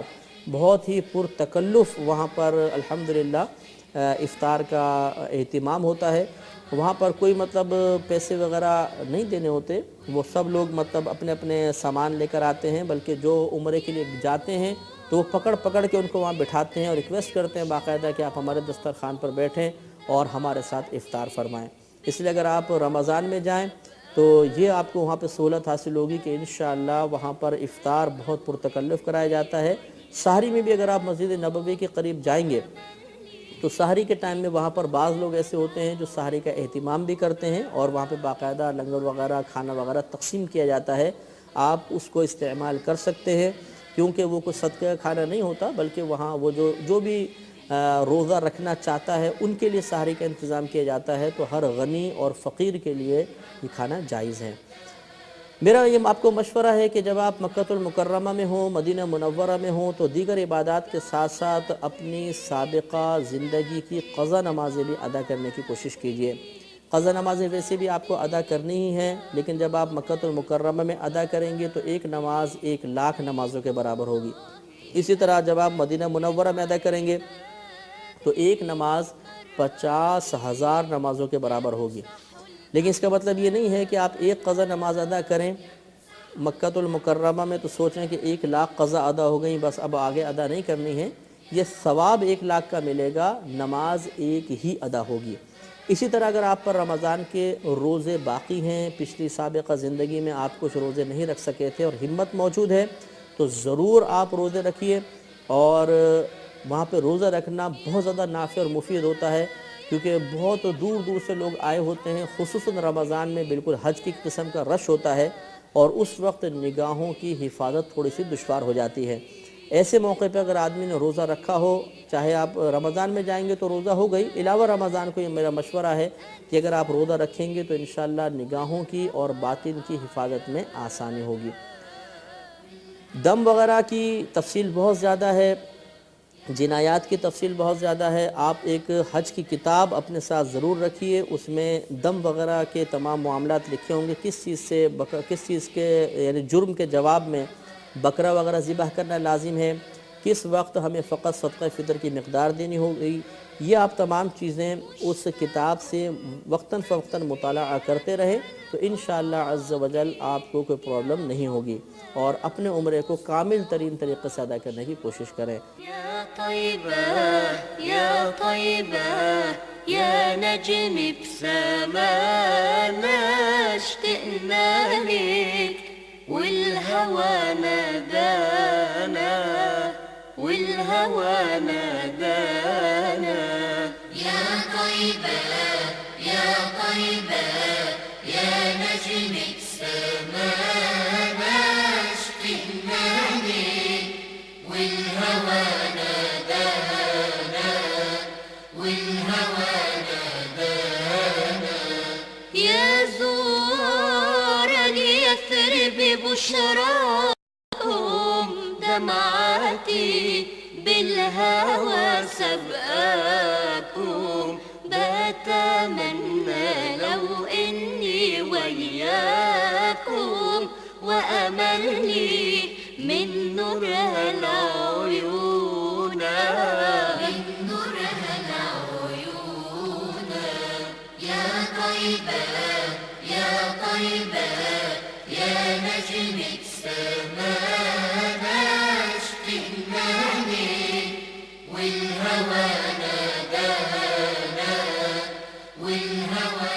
بہت ہی پرتکلف وہاں پر الحمدللہ افطار کا اہتمام ہوتا ہے۔ وہاں پر کوئی مطلب پیسے وغیرہ نہیں دینے ہوتے، وہ سب لوگ مطلب اپنے اپنے سامان لے کر آتے ہیں، بلکہ جو عمرے کے لیے جاتے ہیں تو وہ پکڑ کے ان کو وہاں بٹھاتے ہیں اور ریکویسٹ کرتے ہیں باقاعدہ کہ آپ ہمارے دسترخوان پر بیٹھیں اور ہمارے ساتھ افطار فرمائیں۔ اس لیے اگر آپ رمضان میں جائیں تو یہ آپ کو وہاں پہ سہولت حاصل ہوگی کہ انشاءاللہ وہاں پر افطار بہت پرتکلف کرایا جاتا ہے۔ سحری میں بھی اگر آپ مسجد نبوی کے قریب جائیں گے تو سحری کے ٹائم میں وہاں پر بعض لوگ ایسے ہوتے ہیں جو سحری کا اہتمام بھی کرتے ہیں اور وہاں پہ باقاعدہ لنگر وغیرہ کھانا وغیرہ تقسیم کیا جاتا ہے۔ آپ اس کو استعمال کر سکتے ہیں، کیونکہ وہ کوئی صدقہ کا کھانا نہیں ہوتا، بلکہ وہاں وہ جو بھی روزہ رکھنا چاہتا ہے ان کے لیے سحری کا انتظام کیا جاتا ہے، تو ہر غنی اور فقیر کے لیے یہ کھانا جائز ہے۔ میرا یہ آپ کو مشورہ ہے کہ جب آپ مکہ المکرمہ میں ہوں، مدینہ منورہ میں ہوں، تو دیگر عبادات کے ساتھ ساتھ اپنی سابقہ زندگی کی قضا نمازیں بھی ادا کرنے کی کوشش کیجئے۔ قضا نمازیں ویسے بھی آپ کو ادا کرنی ہی ہیں، لیکن جب آپ مکہ المکرمہ میں ادا کریں گے تو ایک نماز 1,00,000 نمازوں کے برابر ہوگی۔ اسی طرح جب آپ مدینہ منورہ میں ادا کریں گے تو ایک نماز 50,000 نمازوں کے برابر ہوگی۔ لیکن اس کا مطلب یہ نہیں ہے کہ آپ ایک قضا نماز ادا کریں مکہ المکرمہ میں تو سوچیں کہ 1,00,000 قضا ادا ہو گئی، بس اب آگے ادا نہیں کرنی ہے۔ یہ ثواب 1,00,000 کا ملے گا، نماز ایک ہی ادا ہوگی۔ اسی طرح اگر آپ پر رمضان کے روزے باقی ہیں، پچھلی سابقہ زندگی میں آپ کچھ روزے نہیں رکھ سکے تھے اور ہمت موجود ہے تو ضرور آپ روزے رکھیے، اور وہاں پہ روزہ رکھنا بہت زیادہ نافع اور مفید ہوتا ہے، کیونکہ بہت دور دور سے لوگ آئے ہوتے ہیں، خصوصاً رمضان میں بالکل حج کی قسم کا رش ہوتا ہے اور اس وقت نگاہوں کی حفاظت تھوڑی سی دشوار ہو جاتی ہے۔ ایسے موقع پہ اگر آدمی نے روزہ رکھا ہو، چاہے آپ رمضان میں جائیں گے تو روزہ ہو گئی، علاوہ رمضان کو یہ میرا مشورہ ہے کہ اگر آپ روزہ رکھیں گے تو انشاءاللہ نگاہوں کی اور باطن کی حفاظت میں آسانی ہوگی۔ دم وغیرہ کی تفصیل بہت زیادہ ہے، جنایات کی تفصیل بہت زیادہ ہے۔ آپ ایک حج کی کتاب اپنے ساتھ ضرور رکھیے، اس میں دم وغیرہ کے تمام معاملات لکھے ہوں گے، کس چیز کے یعنی جرم کے جواب میں بکرا وغیرہ ذبح کرنا لازم ہے، کس وقت ہمیں فقط صدقہ فطر کی مقدار دینی ہوگی، یہ آپ تمام چیزیں اس کتاب سے وقتاً فوقتاً مطالعہ کرتے رہیں تو انشاءاللہ عز و جل آپ کو کوئی پرابلم نہیں ہوگی، اور اپنے عمرے کو کامل ترین طریقے سے ادا کرنے کی کوشش کریں۔ يا طيبة يا طيبة يا نجم بسمانا اشتقنا لك والهوى نادانا والهوى نادانا يا طيبة يا طيبة يا نجم بسمانا اشتقنا لك والهوى نادانا والهوى نادانا يا زور يثرب بشراكم دمعاتي بالهوى سبقاكم بتمنى لو إني وياكم وأملي من نورها العيون من نورها العيون يا طيبة يا طيبة كلمة سمانا اشتقناني والهوى نادانا والهوى